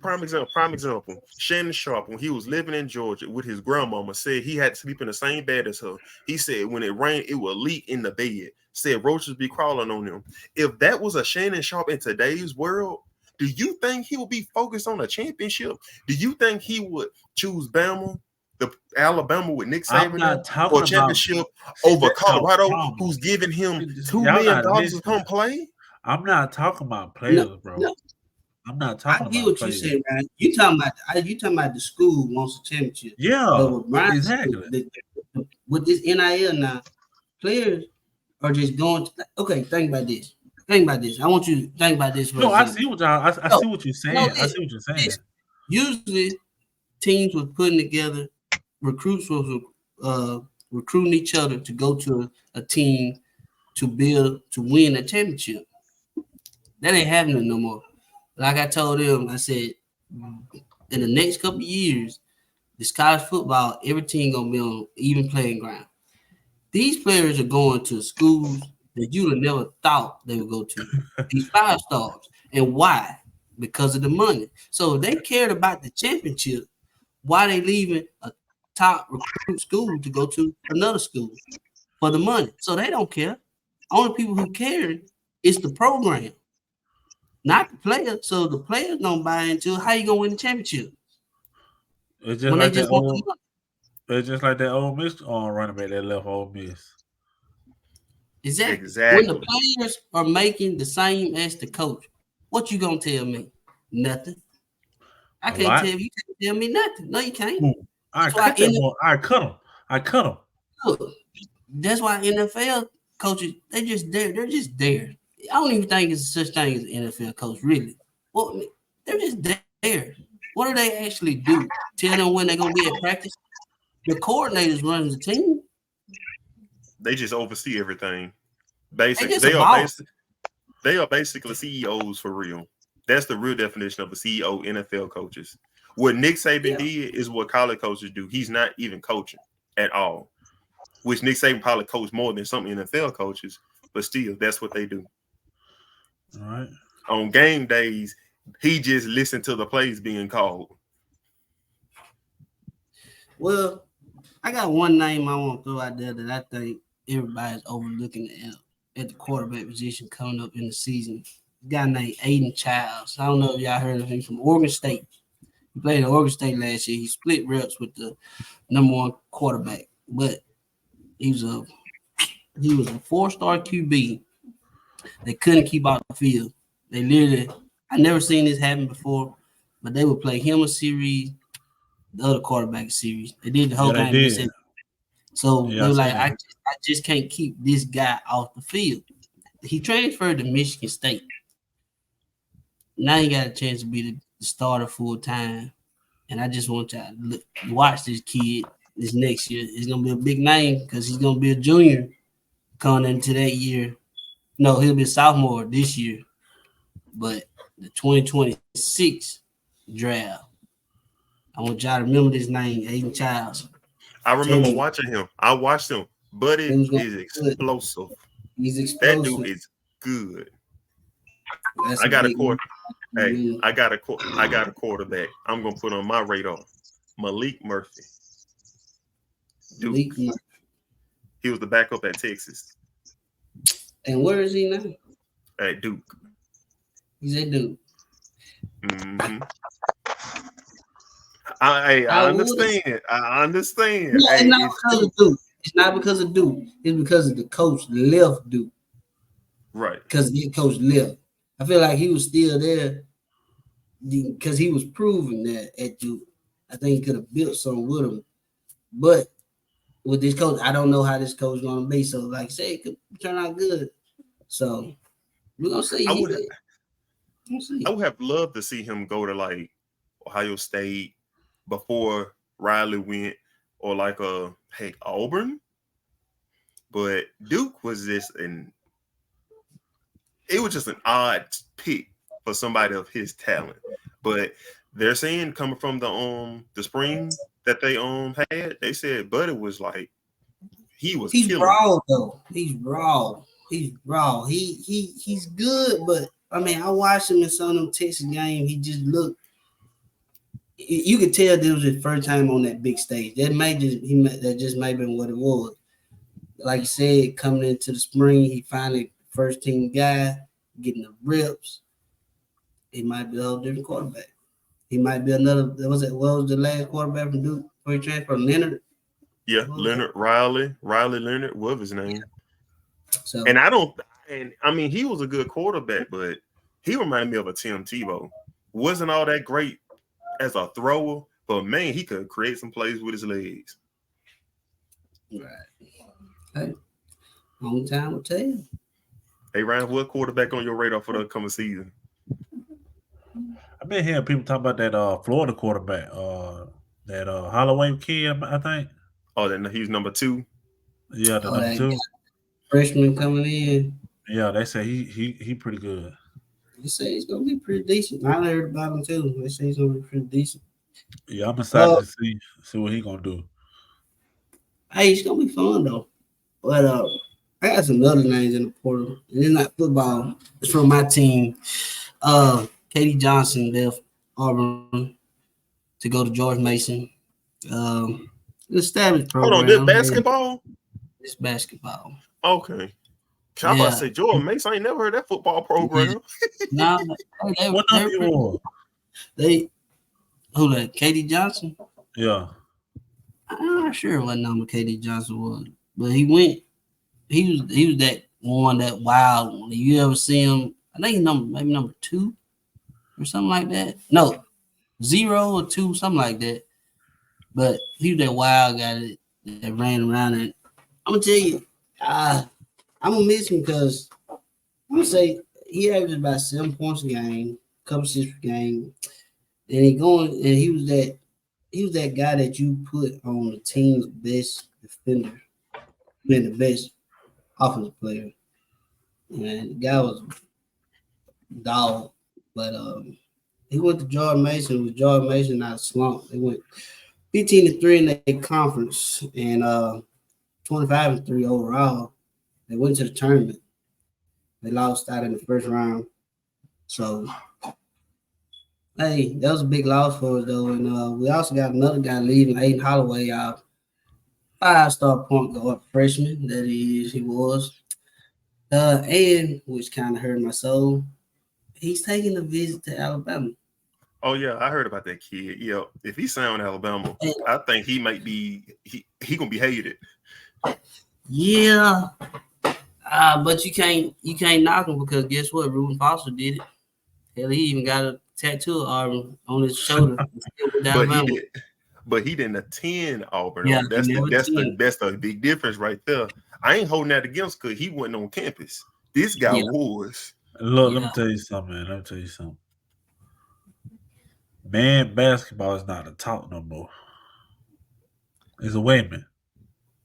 prime example. Shannon Sharp, when he was living in Georgia with his grandmama, said he had to sleep in the same bed as her. He said when it rained, it would leak in the bed. Said roaches be crawling on him. If that was a Shannon Sharp in today's world, Do you think he would be focused on a championship? Do you think he would choose Bama, the Alabama with Nick I'm Saban not now, talking or about championship over that's our Colorado, problem. who's giving him $2 Y'all million not to listening. come play? I'm not talking about No, players, bro. no, I'm not I talking get about what you players. said, man. You talking about the school wants a championship. Yeah, But with Brian, exactly. With this NIL now, players are just going to, okay, think about this. Think about this. I want you to think about this for No, I example. see what y'all. I No, see what you're saying. no, I see what you're saying. Usually teams were putting together, recruits was recruiting each other to go to a team to win a championship. That ain't happening no more. Like I told them, I said, in the next couple of years, this college football, every team gonna be on even playing ground. These players are going to schools that you'd have never thought they would go to. These 5 stars. And why? Because of the money. So if they cared about the championship, why they leaving a top recruit school to go to another school for the money? So they don't care. Only people who care is the program, not the player. So the players don't buy into how you gonna win the championship. It's just When like they just that want old. the money. It's just like that Ole Miss running back that left Ole Miss. Exactly. When the players are making the same as the coach, what you gonna tell me? Nothing. I can't tell you. You can't tell me nothing. No, you can't. Ooh, I cut him. I cut him. Look, that's why NFL coaches, they just there. They're just there. I don't even think it's such thing as an NFL coach, really. Well, they're just there. What do they actually do? Tell them when they're gonna be at practice? The coordinators running the team. They just oversee everything. Basically, they are basically CEOs for real. That's the real definition of a CEO. NFL coaches. What Nick Saban did is what college coaches do. He's not even coaching at all. Which Nick Saban probably coached more than some NFL coaches, but still, that's what they do. All right. On game days, he just listened to the plays being called. Well, I got one name I want to throw out there that I think everybody's overlooking at the quarterback position coming up in the season. A guy named Aiden Childs. I don't know if y'all heard of him from Oregon State. He played at Oregon State last year. He split reps with the #1 quarterback, but he was a 4-star QB. They couldn't keep out the field. They literally, I never seen this happen before, but they would play him a series, the other quarterback series. They did the whole game. So they were like, I just can't keep this guy off the field. He transferred to Michigan State. Now he got a chance to be the starter full time. And I just want y'all to watch this kid this next year. He's going to be a big name because he's going to be a junior coming into that year. No, he'll be a sophomore this year. But the 2026 draft, I want y'all to remember this name, Aiden Childs. I remember watching him. I watched him. Buddy is explosive. He's explosive. That dude is good. I got a quarterback. I'm gonna put on my radar. Malik Murphy. Duke. He was the backup at Texas. And where is he now? At Duke. He's at Duke. Mm-hmm. I understand. I understand. No, it's not because of Duke. It's not because of Duke. It's because of the coach left Duke. Right. Because the coach left. I feel like he was still there because he was proving that at Duke. I think he could have built something with him. But with this coach, I don't know how this coach is going to be. So, like I said, it could turn out good. So, we're going to see. I would have loved to see him go to, like, Ohio State before Riley went, or like Auburn. But Duke was just it was just an odd pick for somebody of his talent. But they're saying, coming from the spring that they had, they said Buddy was like, he's raw though. He's raw. He's good, but I mean, I watched him in some of them Texas games. He just looked. You could tell this was his first time on that big stage. That just may have been what it was. Like you said, coming into the spring, he finally first team guy, getting the reps. he might be a whole different quarterback. He might be another. What was the last quarterback from Duke before he transferred? Leonard. Yeah, Leonard Riley Leonard, what was his name? So, and I mean, he was a good quarterback, but he reminded me of a Tim Tebow. Wasn't all that great as a thrower, but man, he could create some plays with his legs. right. Hey, only time will tell. Hey, Ryan, what quarterback on your radar for the upcoming season? I've been hearing people talk about that Florida quarterback, that Holloway kid, I think. Oh, then he's number 2. Yeah, the number 2. Freshman coming in. Yeah, they say he pretty good. They say he's gonna be pretty decent. I heard about him too. They say he's gonna be pretty decent. Yeah, I'm excited to see what he gonna do. Hey, it's gonna be fun though. But I got some other names in the portal. And it's not football. It's from my team. Katie Johnson left Auburn to go to George Mason. Established program. Hold on, this basketball? It's basketball. Okay. I'm about to say, George Mason, I ain't never heard that football program. No, What number you on? Who that? Katie Johnson? Yeah. I'm not sure what number Katie Johnson was, but he went. He was that one, that wild one. You ever see him? I think he's maybe number 2 or something like that. No, 0 or 2, something like that. But he was that wild guy that ran around. And I'm gonna tell you, I'm gonna miss him because I'm gonna say he averaged about 7 points a game, couple assists per game, and he was that guy that you put on the team's best defender, been the best offensive player. And the guy was a dog, but he went to George Mason. With George Mason not a slump. They went 15-3 in their conference and 25-3 overall. They went to the tournament. They lost out in the first round. So, hey, that was a big loss for us, though. And we also got another guy leaving, Aiden Holloway, our 5-star point guard freshman that he was. And, which kind of hurt my soul, he's taking a visit to Alabama. Oh, yeah, I heard about that kid. Yeah, if he's signed with Alabama, I think he might be he gonna be hated. Yeah. But you can't knock him because guess what? Reuben Foster did it. Hell, he even got a tattoo of Auburn on his shoulder. But he didn't attend Auburn. Yeah, that's the big difference right there. I ain't holding that against because he wasn't on campus. This guy was. Look, let me tell you something, man. Man, basketball is not a talk no more. It's a women.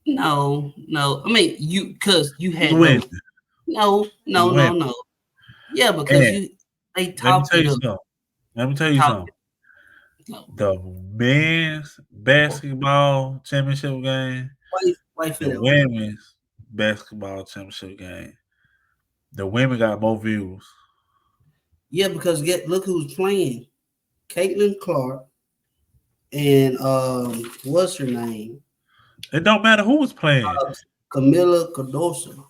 No. I mean, you had no. Yeah, because they talked to them. Let me tell you something. No. The men's basketball championship game, the women's basketball championship game, the women got more views. Yeah, because look who's playing. Caitlin Clark and what's her name? It don't matter who was playing. Camila Cardoso.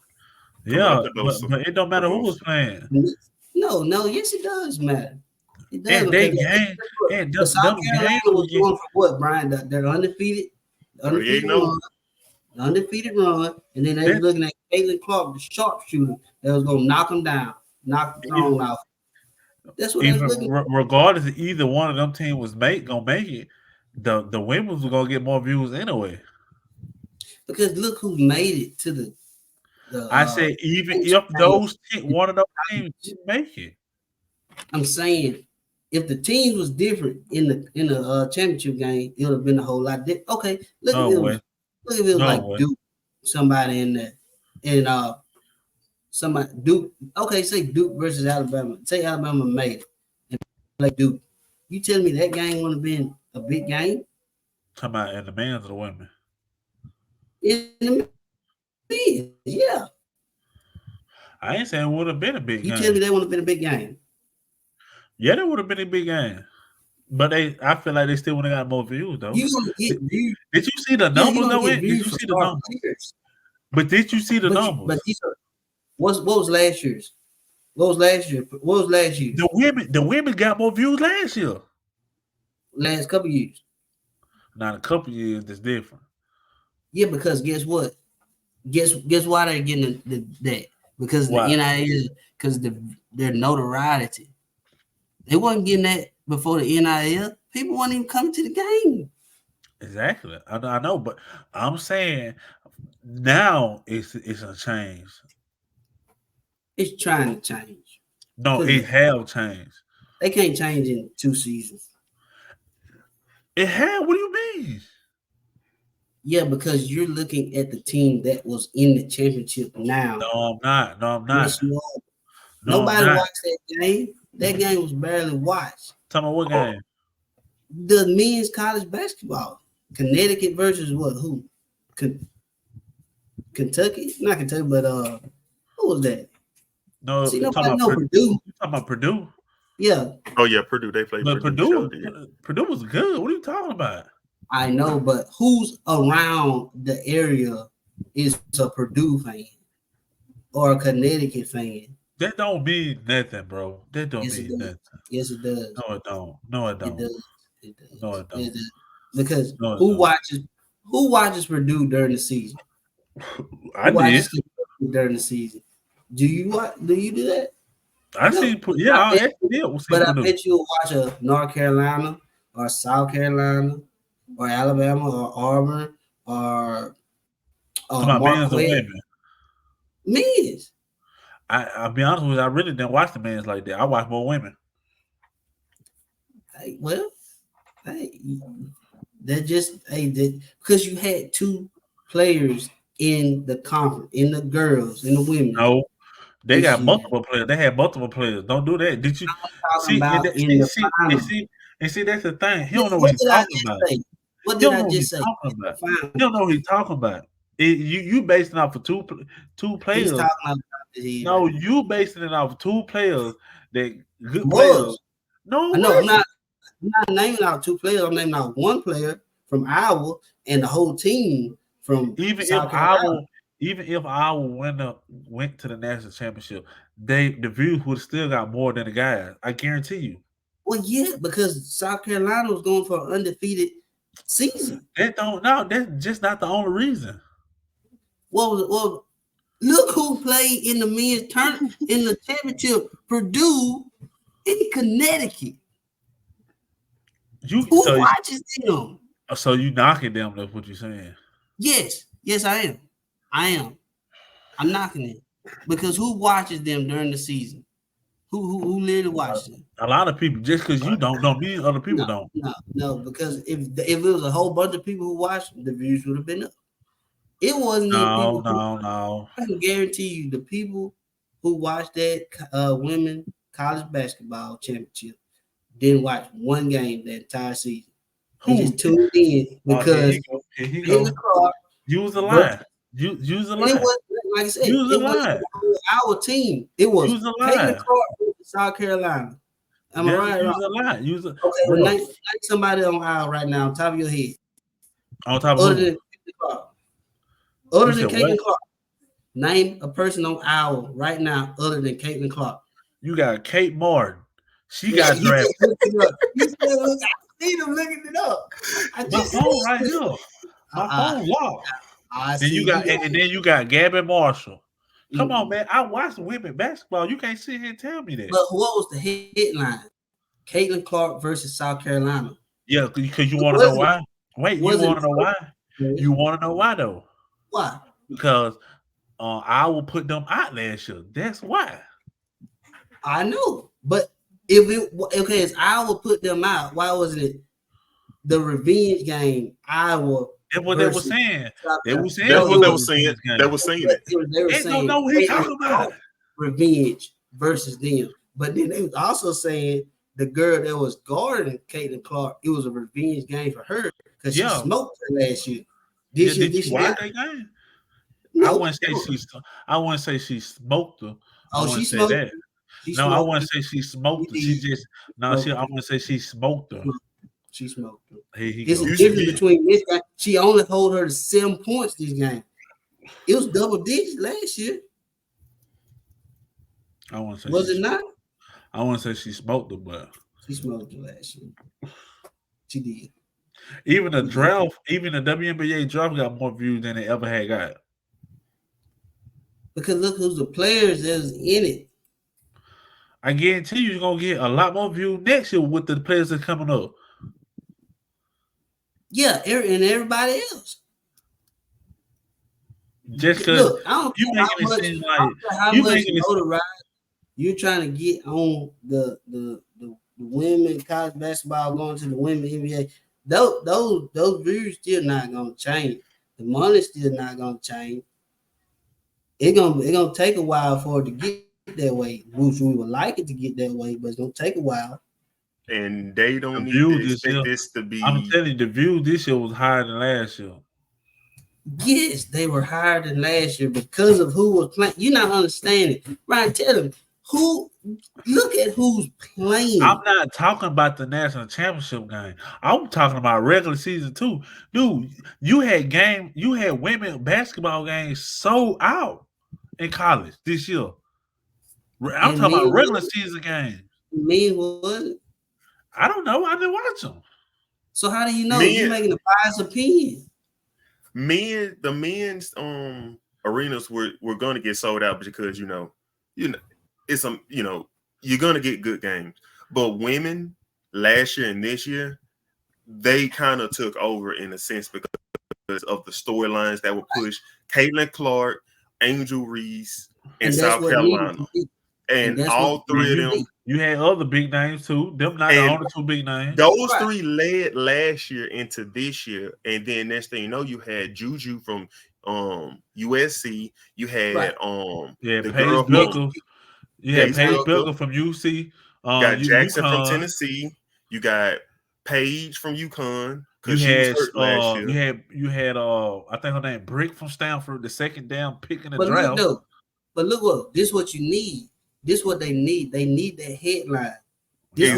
Yeah, but it don't matter who was playing. No, yes, it does matter. It does. And they game. And South Carolina was going for what, Brian? They're undefeated. Undefeated run, and then they were looking at Caitlin Clark, the sharpshooter, that was going to knock them down, knock the throne off. That's what regardless of either one of them teams was gonna make it, the women's were gonna get more views anyway. Because look who made it to the I said even if those one of those teams didn't make it. I'm saying if the teams was different in the championship game, it would have been a whole lot different. Okay, look if it was like Duke, somebody in there, and somebody Duke. Okay, say Duke versus Alabama. Say Alabama made it, and like Duke. You tell me that game would have been a big game? Talking about in the men's or the women? In the men's, yeah. I ain't saying it would have been a big game. You tell me that would have been a big game? Yeah, that would have been a big game. But I feel like they still would have got more views though. Did you see the numbers though? Did you see the numbers? But did you see the numbers? But what was last year's? What was last year? What was last year? The women got more views last year. Last couple years. Now, a couple years, that's different. Yeah, because guess what? Guess why they're getting that? Because Why? the NIL, because their notoriety. They wasn't getting that before the NIL. People weren't even coming to the game. Exactly. I know, but I'm saying now it's a change. It's trying to change. No, it have changed. They can't change in 2 seasons. It have? What do you mean? Yeah, because you're looking at the team that was in the championship now. No, I'm not. Yes, you are. Nobody watched that game. That game was barely watched. Tell me what game? The men's college basketball. Connecticut versus what? Who? Kentucky? Not Kentucky, but who was that? No, see, you're nobody talking know about Purdue. You're talking about Purdue? Yeah. Oh yeah, Purdue. They played But Purdue. Purdue was good. What are you talking about? I know, but who's around the area is a Purdue fan or a Connecticut fan? That don't mean nothing, bro. That don't Yes, mean nothing. Yes, it does. No, it don't. No, it don't. It does. It does. No, it don't. It does. Because No, it who don't. watches Purdue during the season? I Who watches did. Purdue during the season? Do you do that? I see. Yeah, I actually did. But I bet you'll watch a North Carolina or South Carolina or Alabama or Auburn or men's or women? Men's. I'll be honest with you, I really didn't watch the men's like that. I watch more women. Hey, well, that because you had 2 players in the conference, in the girls, in the women. No, they got multiple players. They had multiple players. Don't do that. Did you see? See, that's the thing. He don't know what he's talking about. What did I just say? He don't know what he's talking about. You basing it off of two players. He's talking about no, you basing it off of 2 players that good players. No, no, I'm not naming out 2 players. I'm naming out 1 player from Iowa and the whole team from South Carolina. Even if Iowa went to the national championship, the views would still got more than the guys. I guarantee you. Well, yeah, because South Carolina was going for an undefeated season. That's just not the only reason. Well, look who played in the men's tournament in the championship. Purdue in Connecticut. Who watches them? So you knocking them? That's what you're saying. Yes, I am. I'm knocking it because who watches them during the season? Who literally watches them? A lot of people. Just because you don't mean other people don't. No, because if it was a whole bunch of people who watched, the views would have been up. It wasn't. No. I can guarantee you, the people who watched that women college basketball championship didn't watch one game that entire season. They just tuned in because Caitlin Clark. Use a lie. Use a lie. It was like I said. It was our team. It was Caitlin Clark with South Carolina. Am I right? Use a lie. Okay, name somebody on aisle right now, on top of your head. On top of Caitlin Clark. Other than Caitlin Clark. Name a person on aisle right now other than Caitlin Clark. You got Kate Martin. She got drafted. I see them looking it up. My phone right here. My phone locked. Then you got Gabby Marshall. Come on, man. I watch women basketball. You can't sit here and tell me that. But what was the headline? Caitlin Clark versus South Carolina. Yeah, because you want to know why? Wait, you want to know why? You want to know why though? Why? Because I will put them out last year. That's why. I know, but if Iowa put them out, why wasn't it the revenge game? Iowa. That's what they were saying. They were saying. That's what they were saying. They were saying it. They don't know what he's talking about. Revenge versus them, but then they was also saying the girl that was guarding Caitlin Clark, it was a revenge game for her because she smoked her last year. Did she watch that game? No, I wouldn't say she smoked her. Oh, she smoked her. I wouldn't say she smoked her. I wouldn't say she smoked her. She smoked her. It's a difference between this guy. She only hold her to 7 points this game. It was double digits last year. I want to say Was it not? I want to say she smoked it, but She smoked it last year. She did. even the draft, even the WNBA draft got more views than it ever had got. Because look who's the players that's in it. I guarantee you're gonna get a lot more views next year with the players that's coming up. Yeah, and everybody else. Just because look, I don't you care making how it much, seem I don't like care how you much making it. notoriety you're trying to get on the women college basketball going to the women NBA. Those views still not gonna change. The money's still not gonna change. It's gonna take a while for it to get that way. Which we would like it to get that way, but it's gonna take a while. And they don't The need views to this expect year, this to be. I'm telling you, the views this year was higher than last year. Yes, they were higher than last year because of who was playing. You're not understanding. Ryan, tell them who. Look at who's playing. I'm not talking about the national championship game. I'm talking about regular season too. Dude, you had women basketball games sold out in college this year. I'm talking about regular season games. Men what? I don't know. I didn't watch them. So how do you know? You're making a biased opinion. The men's arenas were going to get sold out because it's you're going to get good games. But women last year and this year, they kind of took over in a sense because of the storylines that were pushed. Caitlin Clark, Angel Reese, and South Carolina. And all three of them. You had other big names too. Them not the only two big names. Those three led last year into this year. And then next thing you know, you had Juju from USC. You had the girl Booker. You had Paige Booker from UC. You got Jackson UConn. from Tennessee. You got Paige from UConn. You had you had I think her name Brick from Stanford, the second down pick in the draft. Look what this is what you need. This is what they need. They need that headline. That's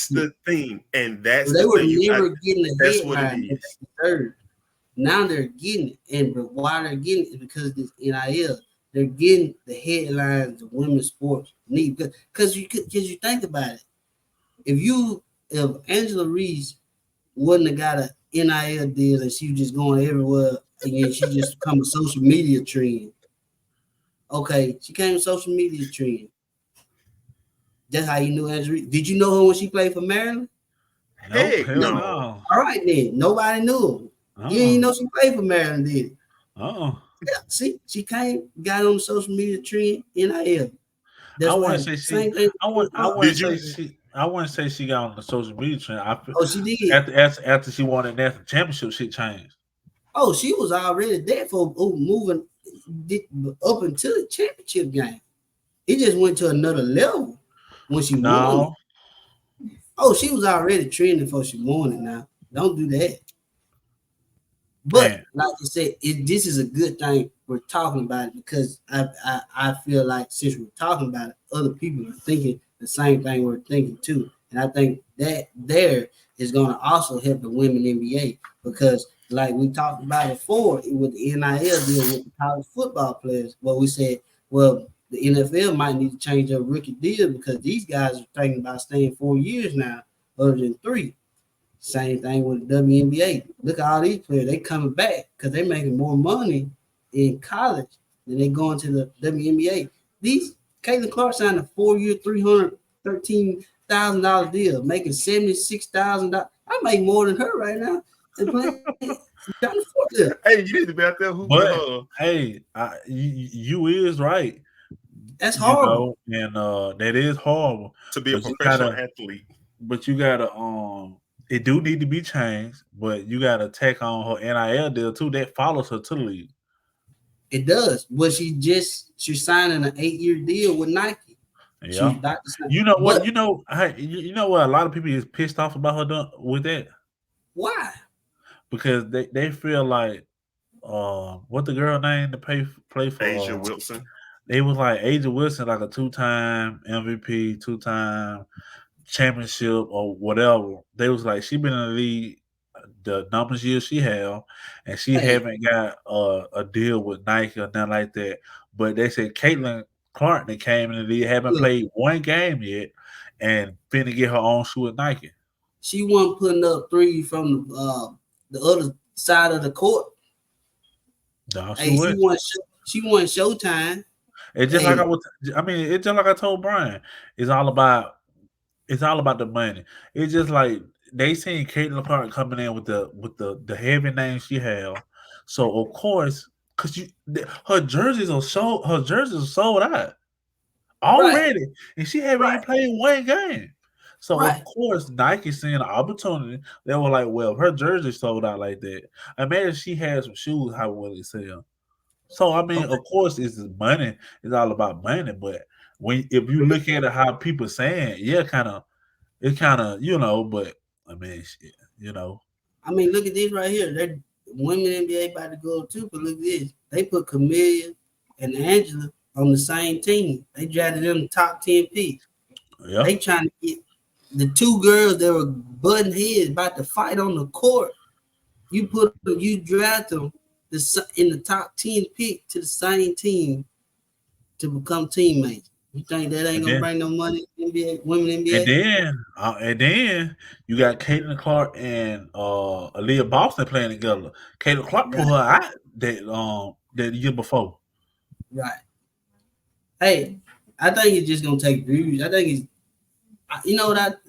the thing. And that's they the were thing. never getting the that's headline. What it is. Now they're getting it. But why they're getting it is because of this NIL. They're getting the headlines the women's sports need. Because you think about it. If Angela Reese wouldn't have got an NIL deal and she was just going everywhere and then she just become a social media trend. Okay, she came a social media trend. That's how you knew Angela Reese. Did you know her when she played for Maryland? Hey, no. All right then. Nobody knew her. You didn't know she played for Maryland, did it? Yeah, see, she got on the social media trend, NIL. I wouldn't say she got on the social media trend. She did. After she won the national championship, shit changed. Oh, she was already there for moving up until the championship game. It just went to another level when she won. Oh, she was already trending before she won it. Now, don't do that. But like I said, this is a good thing we're talking about it because I feel like since we're talking about it, other people are thinking the same thing we're thinking too. And I think that there is going to also help the women NBA because like we talked about before with the NIL deal with the college football players, where we said, well, the NFL might need to change their rookie deal because these guys are thinking about staying 4 years now other than 3. Same thing with the WNBA. Look at all these players. They coming back because they're making more money in college than they going to the WNBA. Caitlin Clark signed a 4-year, $313,000 deal, making $76,000. I make more than her right now. Hey, you need to be out there hooping. But hey, you is right. That's horrible. And that is horrible to be a professional athlete. But you gotta it do need to be changed, but you got to tack on her NIL deal too. That follows her to the league. It does. But she's signing an 8-year deal with Nike. Yeah. You know what? You know what? A lot of people is pissed off about her with that. Why? Because they feel like what the girl name to play for A'ja Wilson. They was like A'ja Wilson, like a 2-time MVP, 2-time championship or whatever. They was like she been in the league the numbers years she have, and she haven't got a deal with Nike or nothing like that. But they said Caitlin Clark that came in the league, haven't played one game yet, and finna get her own shoe at Nike. She wasn't putting up three from the other side of the court. No, Hey, she won Showtime. It's just like it's just like I told Brian. It's all about the money. It's just like they seen Caitlin Clark coming in with the heavy name she have. So of course, because her jerseys are sold out already, and she haven't even played one game. So of course, Nike seeing the opportunity, they were like, "Well, if her jersey sold out like that, imagine she had some shoes. How will it sell?" So I mean, of course, it's money. It's all about money. But if you look at it, how people saying, yeah, it's kind of, But I mean, shit, I mean, look at this right here. They're women NBA about to go too. But look at this. They put Camelia and Angela on the same team. They drafted them top 10 picks. Yeah. They trying to get the two girls that were butting heads about to fight on the court. You draft them in the top 10 pick to the same team to become teammates. You think that ain't gonna bring no money? NBA women NBA. And then you got Caitlin Clark and Aaliyah Boston playing together. Caitlin Clark put her out that year before. Right. Hey, I think it's just gonna take views. I think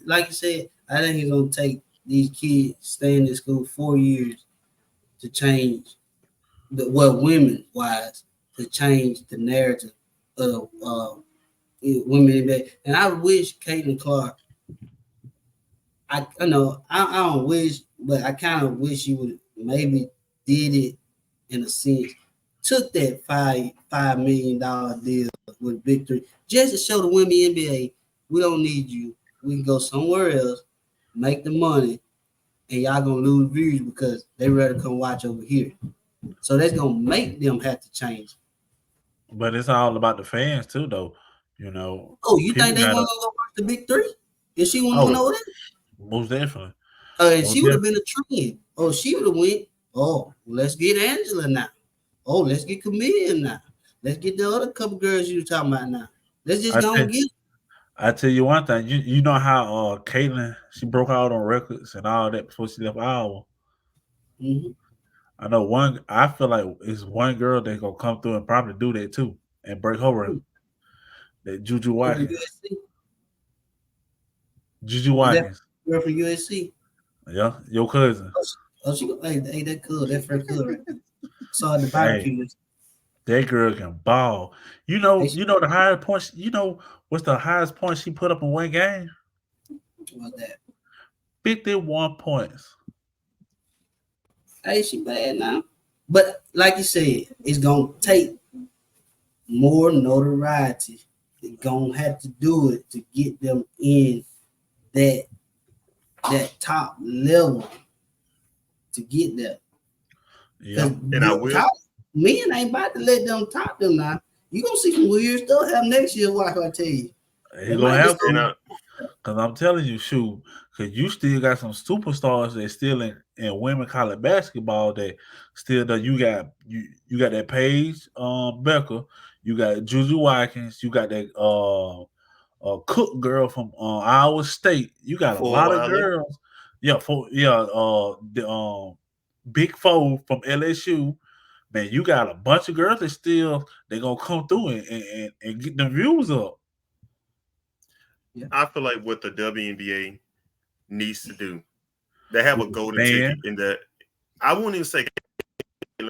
like you said, I think it's gonna take these kids staying in school 4 years to change women wise, to change the narrative of women in bed. And I wish Caitlin Clark, I don't wish, but I kind of wish she would maybe did it in a sense, took that $5 million deal with Victory just to show the women NBA, we don't need you. We can go somewhere else, make the money, and y'all gonna lose views because they rather come watch over here. So that's gonna make them have to change. But it's all about the fans too, though. Oh, you think they want to go watch the Big Three? If she want to know that? Most definitely. And she would have been a trend. Oh, she would have went. Oh, let's get Angela now. Oh, let's get Camille now. Let's get the other couple girls you were talking about now. Let's just go and get. I tell you one thing. You know how Caitlin, she broke out on records and all that before she left Iowa. Mm-hmm. I know I feel like it's one girl that's gonna come through and probably do that too and break her record. That Juju Watkins. Juju Watkins. Girl from USC. Yeah, your cousin. Oh, she hey, that cool. That first cool right there. Saw the barbecue. That girl can ball. You know the highest points. What's the highest point she put up in one game? What's that? 51 points. Hey, she bad now. But like you said, it's gonna take more notoriety. They're gonna have to do it to get them in that top level to get there. Yeah, and I will. Men ain't about to let them top them now. You gonna see some weird stuff happen next year. Watch, I tell you. It's gonna happen. Because I'm telling you, shoot, because you still got some superstars that still in women college basketball that still that you got that Paige Becker, you got Juju Watkins, you got that Cook girl from Iowa State. You got a lot of girls. Yeah, the Big Four from LSU. Man, you got a bunch of girls that still they're gonna come through and get the views up. Yeah. I feel like what the WNBA needs to do, they have a golden ticket in that. I wouldn't even say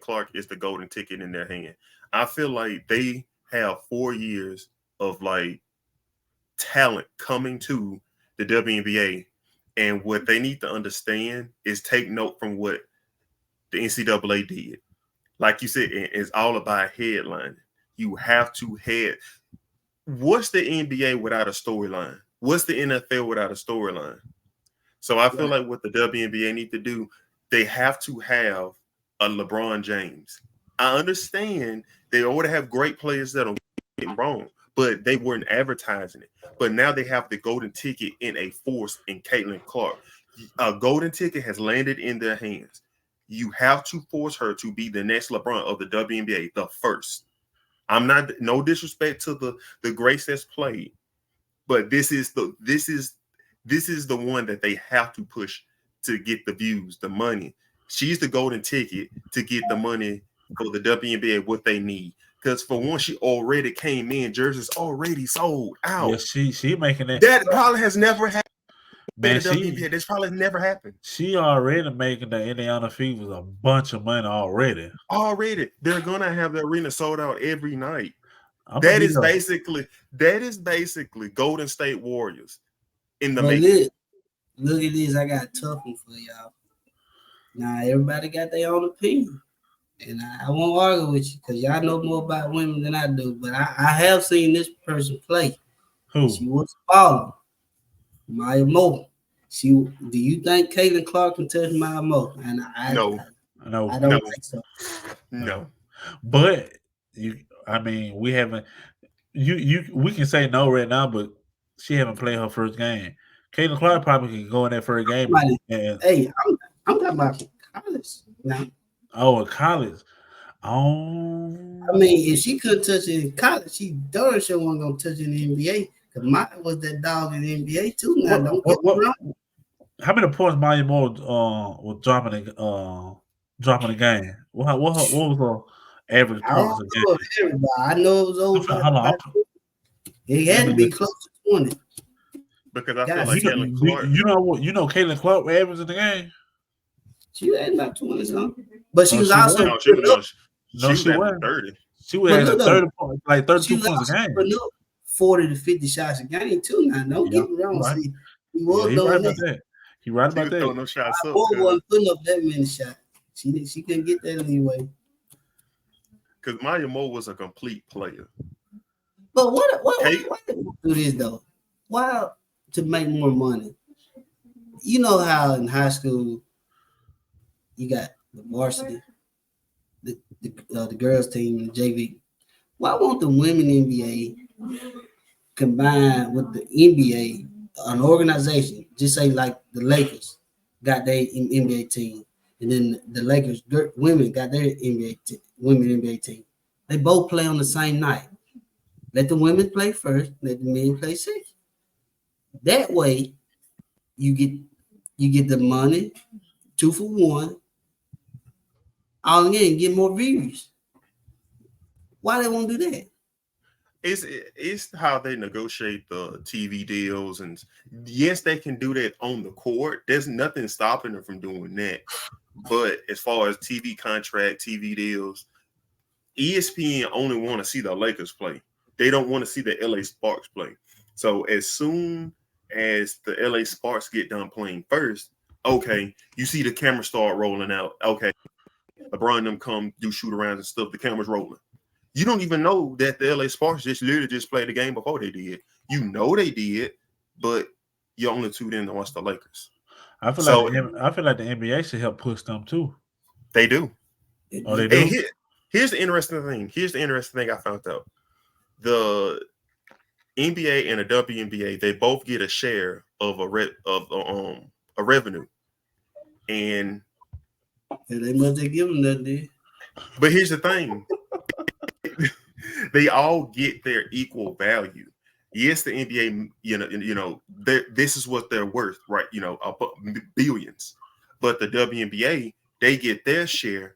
Clark is the golden ticket in their hand. I feel like they have 4 years of like talent coming to the WNBA, and what they need to understand is take note from what the NCAA did. Like you said, it's all about headlining. You have to head. What's the NBA without a storyline? What's the NFL without a storyline? So I feel like what the WNBA need to do, they have to have a LeBron James. I understand they already have great players that are getting wrong, but they weren't advertising it. But now they have the golden ticket in a force in Caitlin Clark. A golden ticket has landed in their hands. You have to force her to be the next LeBron of the WNBA, the first. I'm not no disrespect to the Grace that's played, but this is the one that they have to push to get the views, the money. She's the golden ticket to get the money for the WNBA what they need. Because for one, she already came in, jerseys already sold out. Yeah, she making that. That probably has never happened. Man, WNBA. This probably never happened. She already making the Indiana Fevers a bunch of money already. Already, they're gonna have the arena sold out every night. That is basically Golden State Warriors in the making. Look at this. I got a tough one for y'all. Now everybody got their own opinion. And I won't argue with you because y'all know more about women than I do. But I have seen this person play. Who? She was following Maya Moore. Do you think Caitlin Clark can touch Maya Moore? And I don't think so. No. But we haven't. We can say no right now, but she haven't played her first game. Caitlin Clark probably can go in that first game. Hey, I'm talking about college now. Oh, college. Oh. I mean, if she couldn't touch it in college, she darn sure wasn't gonna touch it in the NBA. Because Maya was that dog in the NBA too. Now, don't get me wrong. How many points Maya Moore was dropping the game? What was her average points a game? I know it was over. It had to be close to 20. Because I feel like Caitlin Clark. Caitlin Clark average in the game. She had about 20 something. But she was also she was 30. She was at 30 points, like 32 points a game. 40 to 50 shots a game too. Now, don't get me wrong. Right. He was doing that. He right about that. Throwing no shots up. Wasn't putting up that many shots. She couldn't get that leeway. Because Maya Moore was a complete player. But why do this though? Why to make more money? You know how in high school you got the varsity, the girls team, the JV. Why won't the women NBA combine with the NBA, an organization, just say like the Lakers got their NBA team, and then the Lakers women got their women NBA team. They both play on the same night. Let the women play first, let the men play second. That way, you get the money, 2 for 1. All again, get more views. Why they won't do that? It's how they negotiate the TV deals, and yes, they can do that on the court. There's nothing stopping them from doing that. But as far as TV contract, TV deals, ESPN only want to see the Lakers play. They don't want to see the LA Sparks play. So as soon as the LA Sparks get done playing first, okay, you see the camera start rolling out. Okay, LeBron and them come do shoot arounds and stuff. The camera's rolling. You don't even know that the LA Sparks literally played the game before they did. You know they did, but you only tuned in to watch the Lakers. I feel like the NBA should help push them too. They do. Oh, they do. And here's the interesting thing I found out. The NBA and the WNBA, they both get a share of a revenue, and they must have given that dude. But here's the thing: they all get their equal value. Yes, the NBA, this is what they're worth, right? Billions. But the WNBA, they get their share,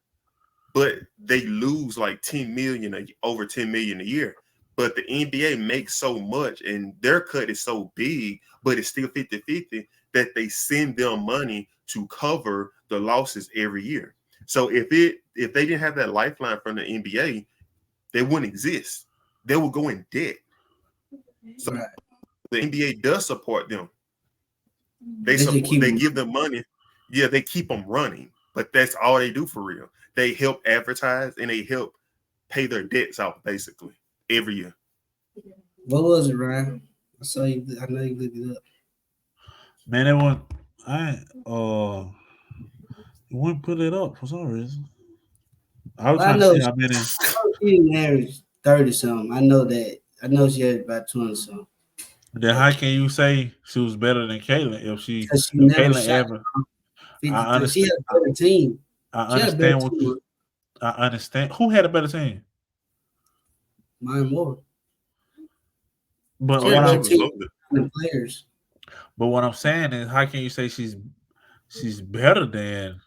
but they lose like over 10 million a year. But the NBA makes so much and their cut is so big, but it's still 50-50 that they send them money to cover the losses every year. So if they didn't have that lifeline from the NBA, they wouldn't exist. They would go in debt. So the NBA does support them. They give them money. Yeah, they keep them running, but that's all they do for real. They help advertise and they help pay their debts out basically every year. What was it, Ryan? I know you looked it up. Man, you wouldn't put it up for some reason. I know she married 30 something. I know that. I know she had about 20 something. Then how can you say she was better than Caitlin if Caitlin ever? I understand. She had a better team. I understand. Who had a better team? Maya Moore. But She Oh, what yeah, she I'm, was loaded. The players. but what I'm saying is, how can you say she's better than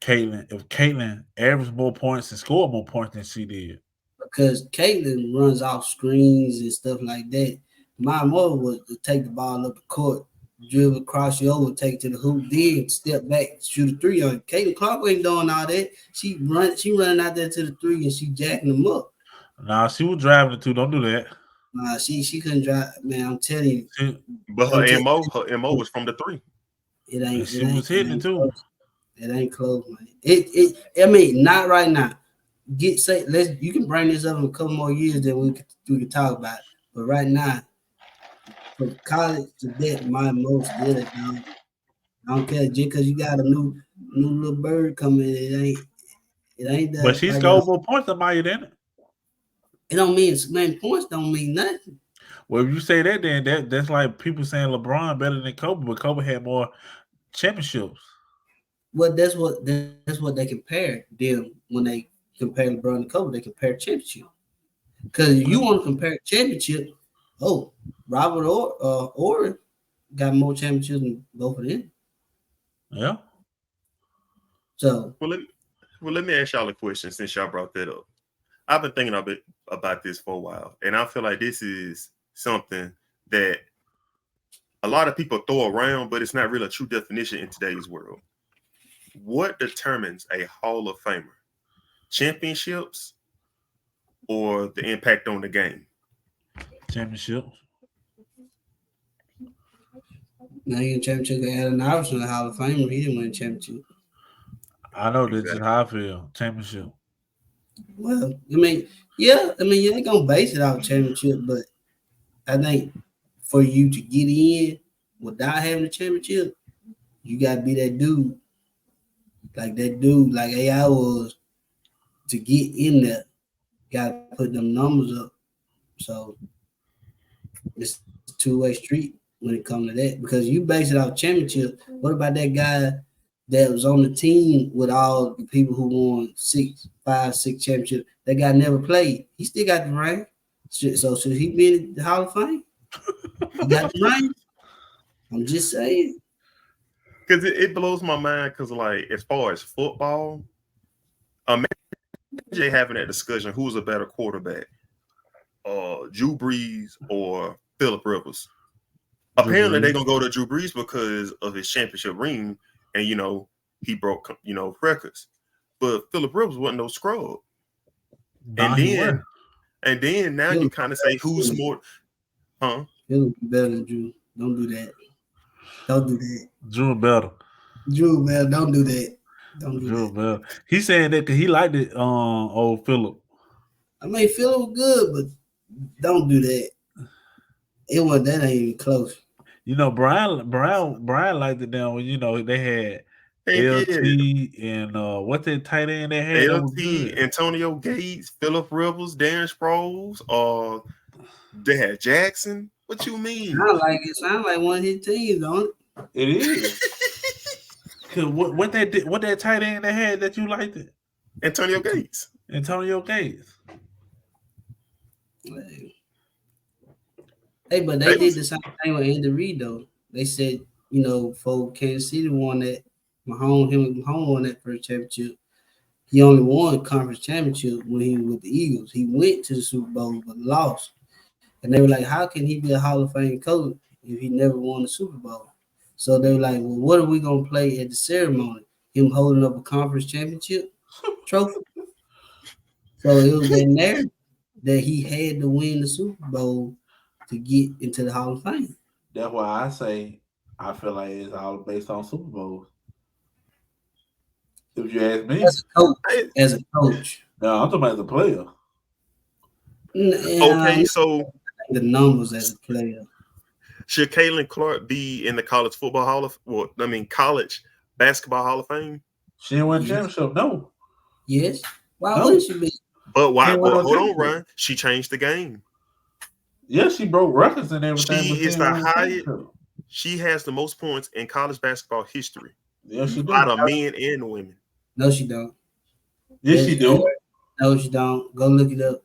Caitlin if Caitlin averaged more points and scored more points than she did? Because Caitlin runs off screens and stuff like that. Maya Moore would take the ball up the court, dribble across you over, take it to the hoop, then step back, shoot a three on. Caitlin Clark ain't doing all that. She running out there to the three and she jacking them up. Nah, she was driving it too. Don't do that. She couldn't drive. Man, I'm telling you, But her MO was from the three. it ain't. She was hitting it too. Close. It ain't close, man. I mean, not right now. You can bring this up in a couple more years, then we can talk about it. But right now, from college to that, my most good. I don't care just because you got a new little bird coming. It ain't that. But she scored more points than Maya, didn't it? It don't mean points. Don't mean nothing. Well, if you say that, then that's like people saying LeBron better than Kobe, but Kobe had more championships. Well, that's what they compare them when they compare LeBron and Kobe. They compare championship. Because if you want to compare championship, Robert Orr got more championships than both of them. Yeah. So let me ask y'all a question since y'all brought that up. I've been thinking about this for a while, and I feel like this is something that a lot of people throw around, but it's not really a true definition in today's world. What determines a Hall of Famer? Championships or the impact on the game? Championships. now you championship. Allen Iverson, the Hall of Famer. He didn't win a championship. I know that's just how I feel. Championship. Well, I mean, you ain't gonna base it off championship, but I think for you to get in without having a championship, you gotta be that dude. Like AI was, to get in there, gotta put them numbers up. So it's a two-way street when it comes to that. Because you base it off championship. What about that guy that was on the team with all the people who won 5, 6 championships? That guy never played. He still got the ring. So should he be in the Hall of Fame? He got the ring. I'm just saying. Because it blows my mind. Because like as far as football, imagine having that discussion: who's a better quarterback, Drew Brees or Phillip Rivers? Apparently, they're gonna go to Drew Brees because of his championship ring, and he broke records. But Phillip Rivers wasn't no scrub. Nah, and then now you kind of say who's more, huh? He'll be better than Drew. Don't do that. Don't do that. Drew better. Drew, man, don't do that. Don't do Drew that. better. He's saying that because he liked it. Old Phillip. I mean, Phillip was good, but don't do that. That ain't even close. Brian liked it down when they had LT and what's that tight end they had? LT, Antonio Gates, Phillip Rivers, Darren Sproles, they had Jackson. What you mean? Sound like one of his teams, don't it? It is. Cause what that tight end they had that you liked it? Antonio Gates. Hey, but they did the same thing with Andy Reid though. They said, for Kansas City won that, Mahomes won that first championship. He only won conference championship when he was with the Eagles. He went to the Super Bowl but lost. And they were like, how can he be a Hall of Fame coach if he never won the Super Bowl? So they were like, well, what are we going to play at the ceremony? Him holding up a conference championship trophy? So it was that narrative that he had to win the Super Bowl to get into the Hall of Fame. That's why I say I feel like it's all based on Super Bowls. If you ask me. As a coach. No, I'm talking about as a player. Okay, so the numbers as a player. Should Caitlin Clark be in the college college basketball Hall of Fame? She didn't win a championship, no. Yes. Why wouldn't she be? But why? Well, hold on, Ryan. She changed the game. Yeah, she broke records and everything. She is the highest. She has the most points in college basketball history. Yes, she does. Out of men and women. No, she don't. Yes, she do. No, she don't. Go look it up.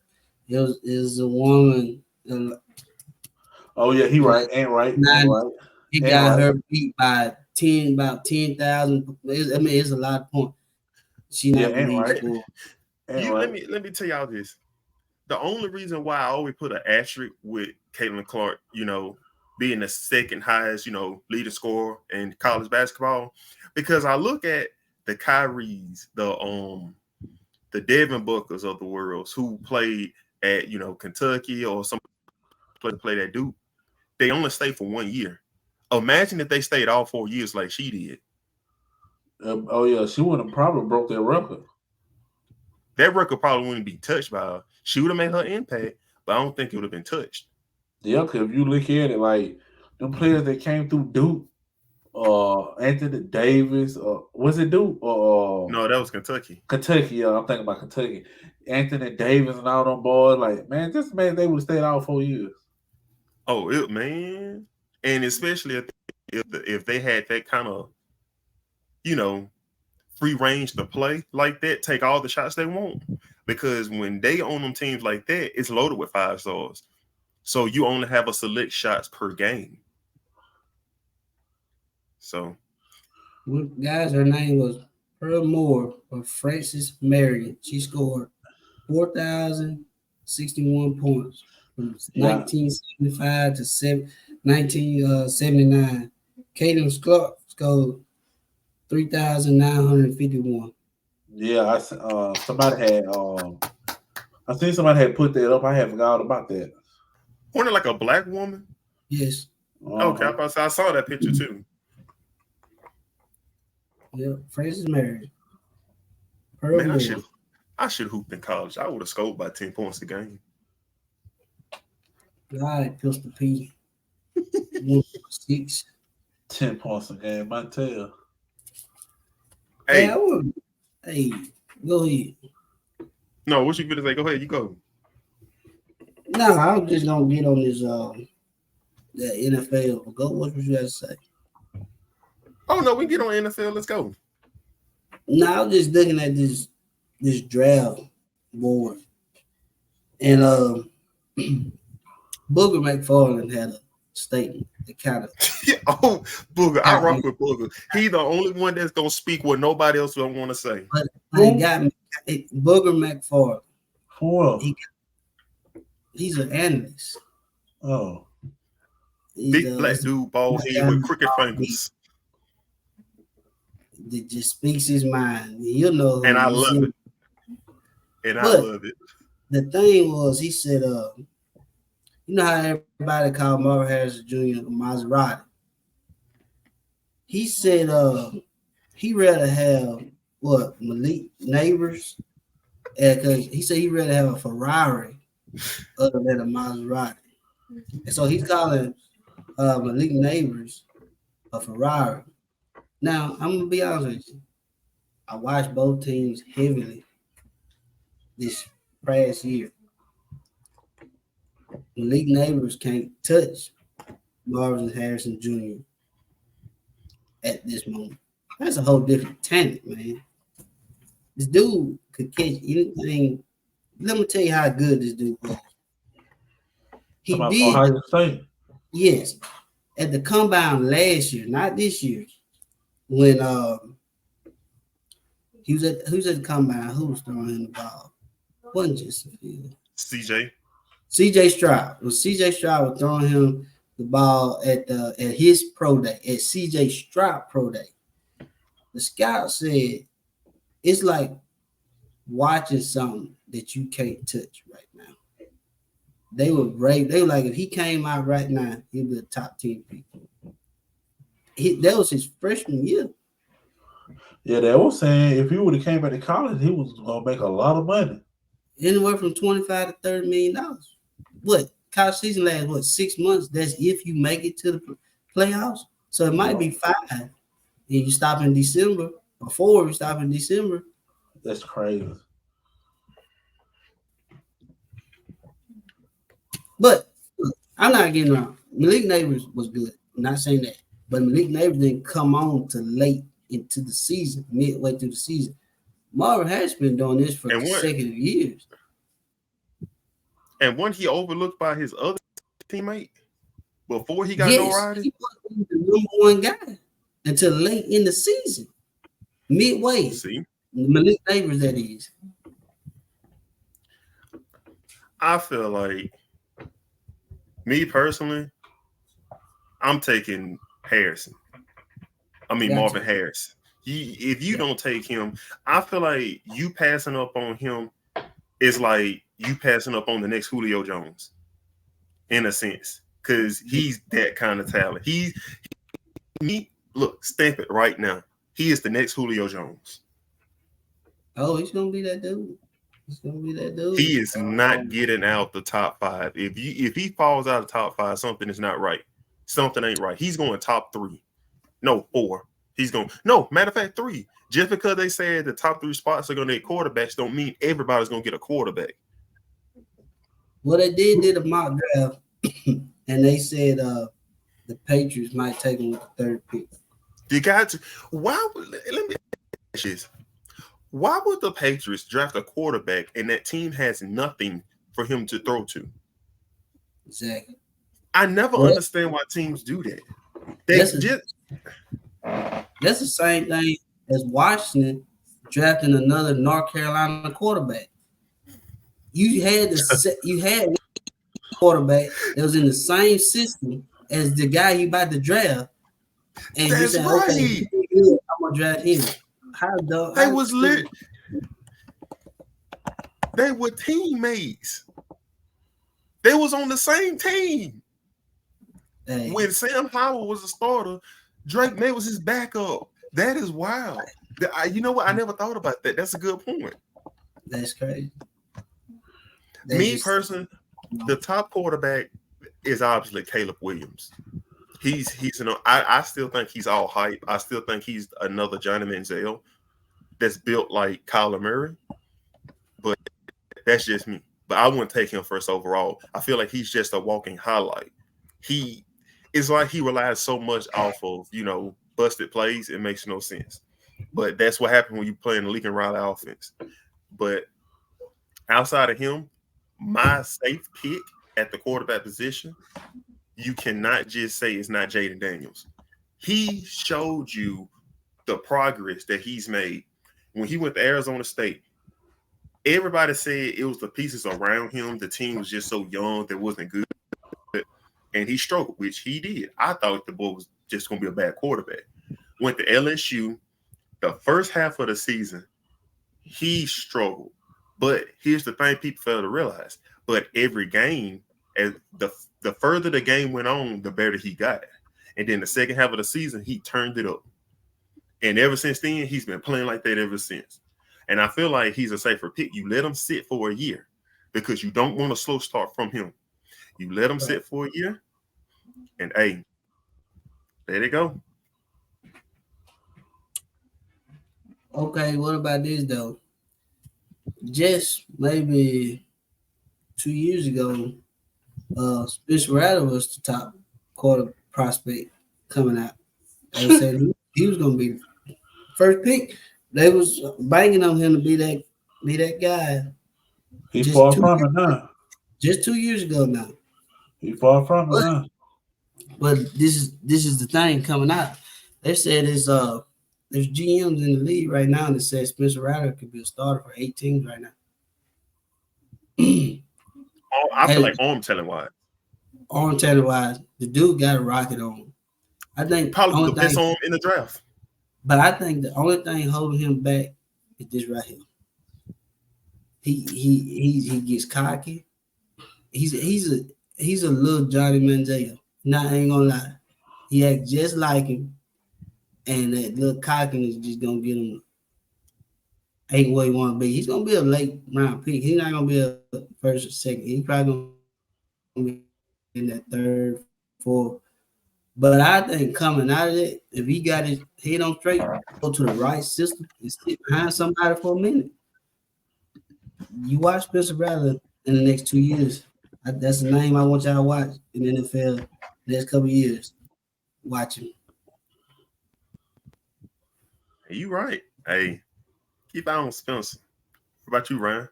It was a woman. Oh yeah, he right. Ain't right. Ain't right. He got her beat by about 10,000. I mean, it's a lot of points. She not believe right. school. Let me tell y'all this. The only reason why I always put an asterisk with Caitlin Clark, being the second highest, leading scorer in college basketball, because I look at the Kyries, the Devin Bookers of the world who played at Kentucky or some played at Duke. They only stayed for 1 year. Imagine if they stayed all 4 years like she did. She would have probably broke their record. That record probably wouldn't be touched by her. She would have made her impact, but I don't think it would have been touched. Yeah, because if you look at it, like them players that came through Duke, Anthony Davis, was it Duke? No, that was Kentucky. Kentucky, I'm thinking about Kentucky. Anthony Davis and all them boys, like, man, they would have stayed all 4 years. Oh, man. And especially if they had that kind of, free range to play like that, take all the shots they want. Because when they own them teams like that, it's loaded with 5 stars. So you only have a select shots per game. So, guys, her name was Pearl Moore or Frances Marion. She scored 4,061 points from 1975 to 1979. Caitlin Clark scored 3,951. Yeah, somebody had. I seen somebody had put that up. I had forgot about that. Wasn't it like a black woman? Yes. Okay, I saw that picture too. Yeah, Frances Marion. Man, I should hoop in college. I would have scored by 10 points a game. God, Pistol P. 6. 10 points a game, I tell you. Hey, go ahead. No, what you gonna say? Go ahead, you go. No, I'm just gonna get on this the NFL. Go, what you got to say? Oh no, we get on NFL. Let's go. No, I was just looking at this draft board, and Booger McFarland had a statement that kind of. Oh, Booger, I rock with Booger. He the only one that's gonna speak what nobody else don't want to say. But I got me, Booger McFarland. Who? He's an analyst. Oh, big black dude, bald head with crooked fingers. That just speaks his mind. You know, and I love it. And I love it. The thing was, he said, you know how everybody called Marvin Harrison Jr. Maserati. He said he rather have Malik Neighbors, because he said he'd rather have a Ferrari other than a Maserati. And so he's calling Malik Neighbors a Ferrari. Now, I'm going to be honest with you. I watched both teams heavily this past year. Malik Neighbors can't touch Marvin Harrison Jr. at this moment. That's a whole different talent, man. This dude could catch anything. Let me tell you how good this dude was. He did. Ohio State. Yes. At the combine last year, not this year. When he was at the combine, who was throwing him the ball? Wasn't just CJ Stroud. When CJ Stroud was throwing him the ball at his pro day, at CJ Stroud pro day, the scout said it's like watching something that you can't touch right now. They were brave. They were like, if he came out right now, he'd be a top 10 pick. That was his freshman year. Yeah, they were saying if he would have came back to college, he was gonna make a lot of money. Anywhere from $25 to $30 million. What? College season lasts 6 months? That's if you make it to the playoffs. So it might be 5. And you stop in December, or 4, you stop in December. That's crazy. But I'm not getting wrong. Malik Neighbors was good. I'm not saying that. But Malik Neighbors didn't come on till late into the season, midway through the season. Marvin has been doing this for consecutive years. And wasn't he overlooked by his other teammate before he got notoriety? He was the number one guy until late in the season, midway. See, Malik Neighbors, that is. I feel like, me personally, I'm taking Harrison. I mean, Gotcha. Marvin Harris. If you don't take him, I feel like you passing up on him is like you passing up on the next Julio Jones, in a sense, because he's that kind of talent. Look, stamp it right now. He is the next Julio Jones. Oh, he's gonna be that dude. He's gonna be that dude. He is not getting out the top 5. If he falls out of the top 5, something is not right. Something ain't right. He's going top 3. No, 4. He's going matter of fact, 3. Just because they said the top 3 spots are gonna get quarterbacks don't mean everybody's gonna get a quarterback. Well, they did a mock draft, and they said the Patriots might take him with the 3rd pick. You got to. Let me ask this. Why would the Patriots draft a quarterback and that team has nothing for him to throw to? Exactly. I never understand why teams do that. That's the same thing as Washington drafting another North Carolina quarterback. You had one quarterback that was in the same system as the guy you about to draft, and you said, right. "Okay, I'm gonna draft him." They were teammates. They was on the same team. Hey. When Sam Howell was a starter, Drake May was his backup. That is wild. You know what? I never thought about that. That's a good point. That's crazy. Personally, the top quarterback is obviously Caleb Williams. I still think he's all hype. I still think he's another Johnny Manziel that's built like Kyler Murray. But that's just me. But I wouldn't take him first overall. I feel like he's just a walking highlight. It's like he relies so much off of, busted plays. It makes no sense. But that's what happens when you play in the Lincoln Riley offense. But outside of him, my safe pick at the quarterback position, you cannot just say it's not Jaden Daniels. He showed you the progress that he's made. When he went to Arizona State, everybody said it was the pieces around him. The team was just so young that wasn't good. And he struggled, which he did. I thought the boy was just going to be a bad quarterback. Went to LSU. The first half of the season, he struggled. But here's the thing people fail to realize. But every game, as the further the game went on, the better he got. And then the second half of the season, he turned it up. And ever since then, he's been playing like that ever since. And I feel like he's a safer pick. You let him sit for a year because you don't want a slow start from him. You let him sit for a year, and hey, there they go. Okay, what about this though? Just maybe 2 years ago, Spencer Rattler was the top quarter prospect coming out. They said he was going to be the first pick. They was banging on him to be that guy. He's far from it now. Just 2 years ago now. He's far from it now. But this is the thing coming out. They said there's GMs in the league right now that said Spencer Rattler could be a starter for 8 teams right now. I feel like arm talent wise. Arm talent wise, the dude got a rocket on him. I think probably the best arm in the draft. But I think the only thing holding him back is this right here. He gets cocky. He's a little Johnny Manziel. I ain't gonna lie. He acts just like him. And that little cockiness is just gonna get him ain't what he want to be. He's gonna be a late round pick. He's not gonna be a first or second. He's probably gonna be in that 3rd, 4th. But I think coming out of it, if he got his head on straight, go to the right system and sit behind somebody for a minute. You watch Spencer Rattler in the next 2 years. That's the name I want y'all to watch in the NFL next couple of years. Watch him. You right. Hey, keep eye on Spencer. What about you, Ryan?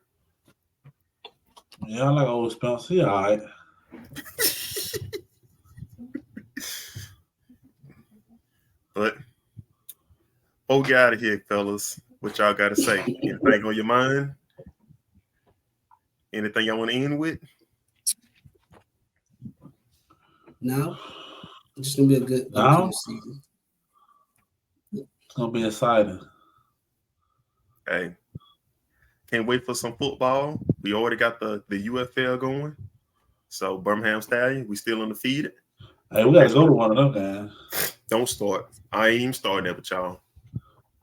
Yeah, I like old Spencer. He all right. But before we get out of here, fellas, what y'all got to say? Anything on your mind? Anything y'all want to end with? No, it's just gonna be a good No? season. It's gonna be exciting. Hey, can't wait for some football. We already got the UFL going. So Birmingham Stallion, we still undefeated. Hey, we gotta go to one of them games. Don't start. I ain't even starting that with y'all.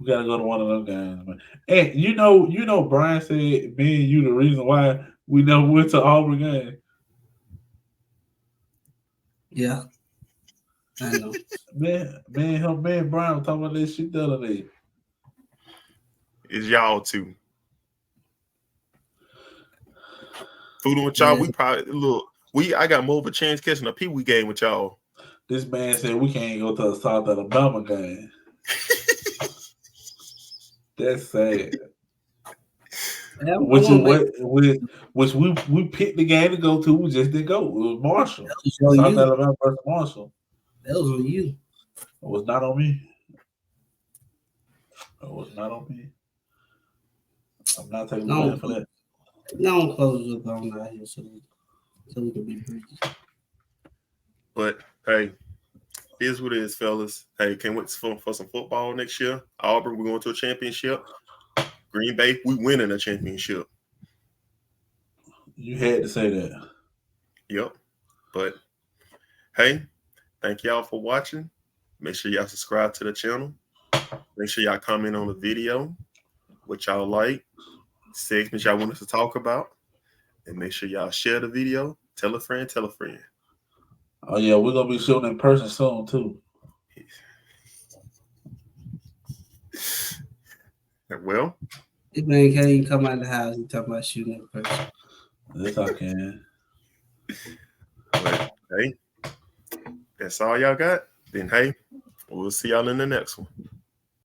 We gotta go to one of them games, man. And you know, Brian said me and you the reason why we never went to Auburn game. Yeah, I know. Man, Brian was talking about this shit the other day. It's y'all too. Fooling with y'all, Yeah. we probably look. I got more of a chance catching a Pee Wee game with y'all. This man said we can't go to a South Alabama game. That's sad. Which we picked the game to go to. We just didn't go. It was Marshall. South Alabama versus Marshall. That was on you. It was not on me. It was not on me. I'm not taking the blame for that. No one closes up on out here so we can be brief. But hey, here's what it is, fellas. Hey, can't wait for some football next year. Auburn, we're going to a championship. Green Bay, we winning a championship. You had to say that. Yep. But hey, thank y'all for watching. Make sure y'all subscribe to the channel. Make sure y'all comment on the video, what y'all like, segments y'all want us to talk about, and make sure y'all share the video. Tell a friend, tell a friend. Oh yeah, we're gonna be shooting in person soon too. Well, This man can't even come out of the house and talk about shooting in person. Yes, I can. But hey, that's all y'all got. Then hey, we'll see y'all in the next one.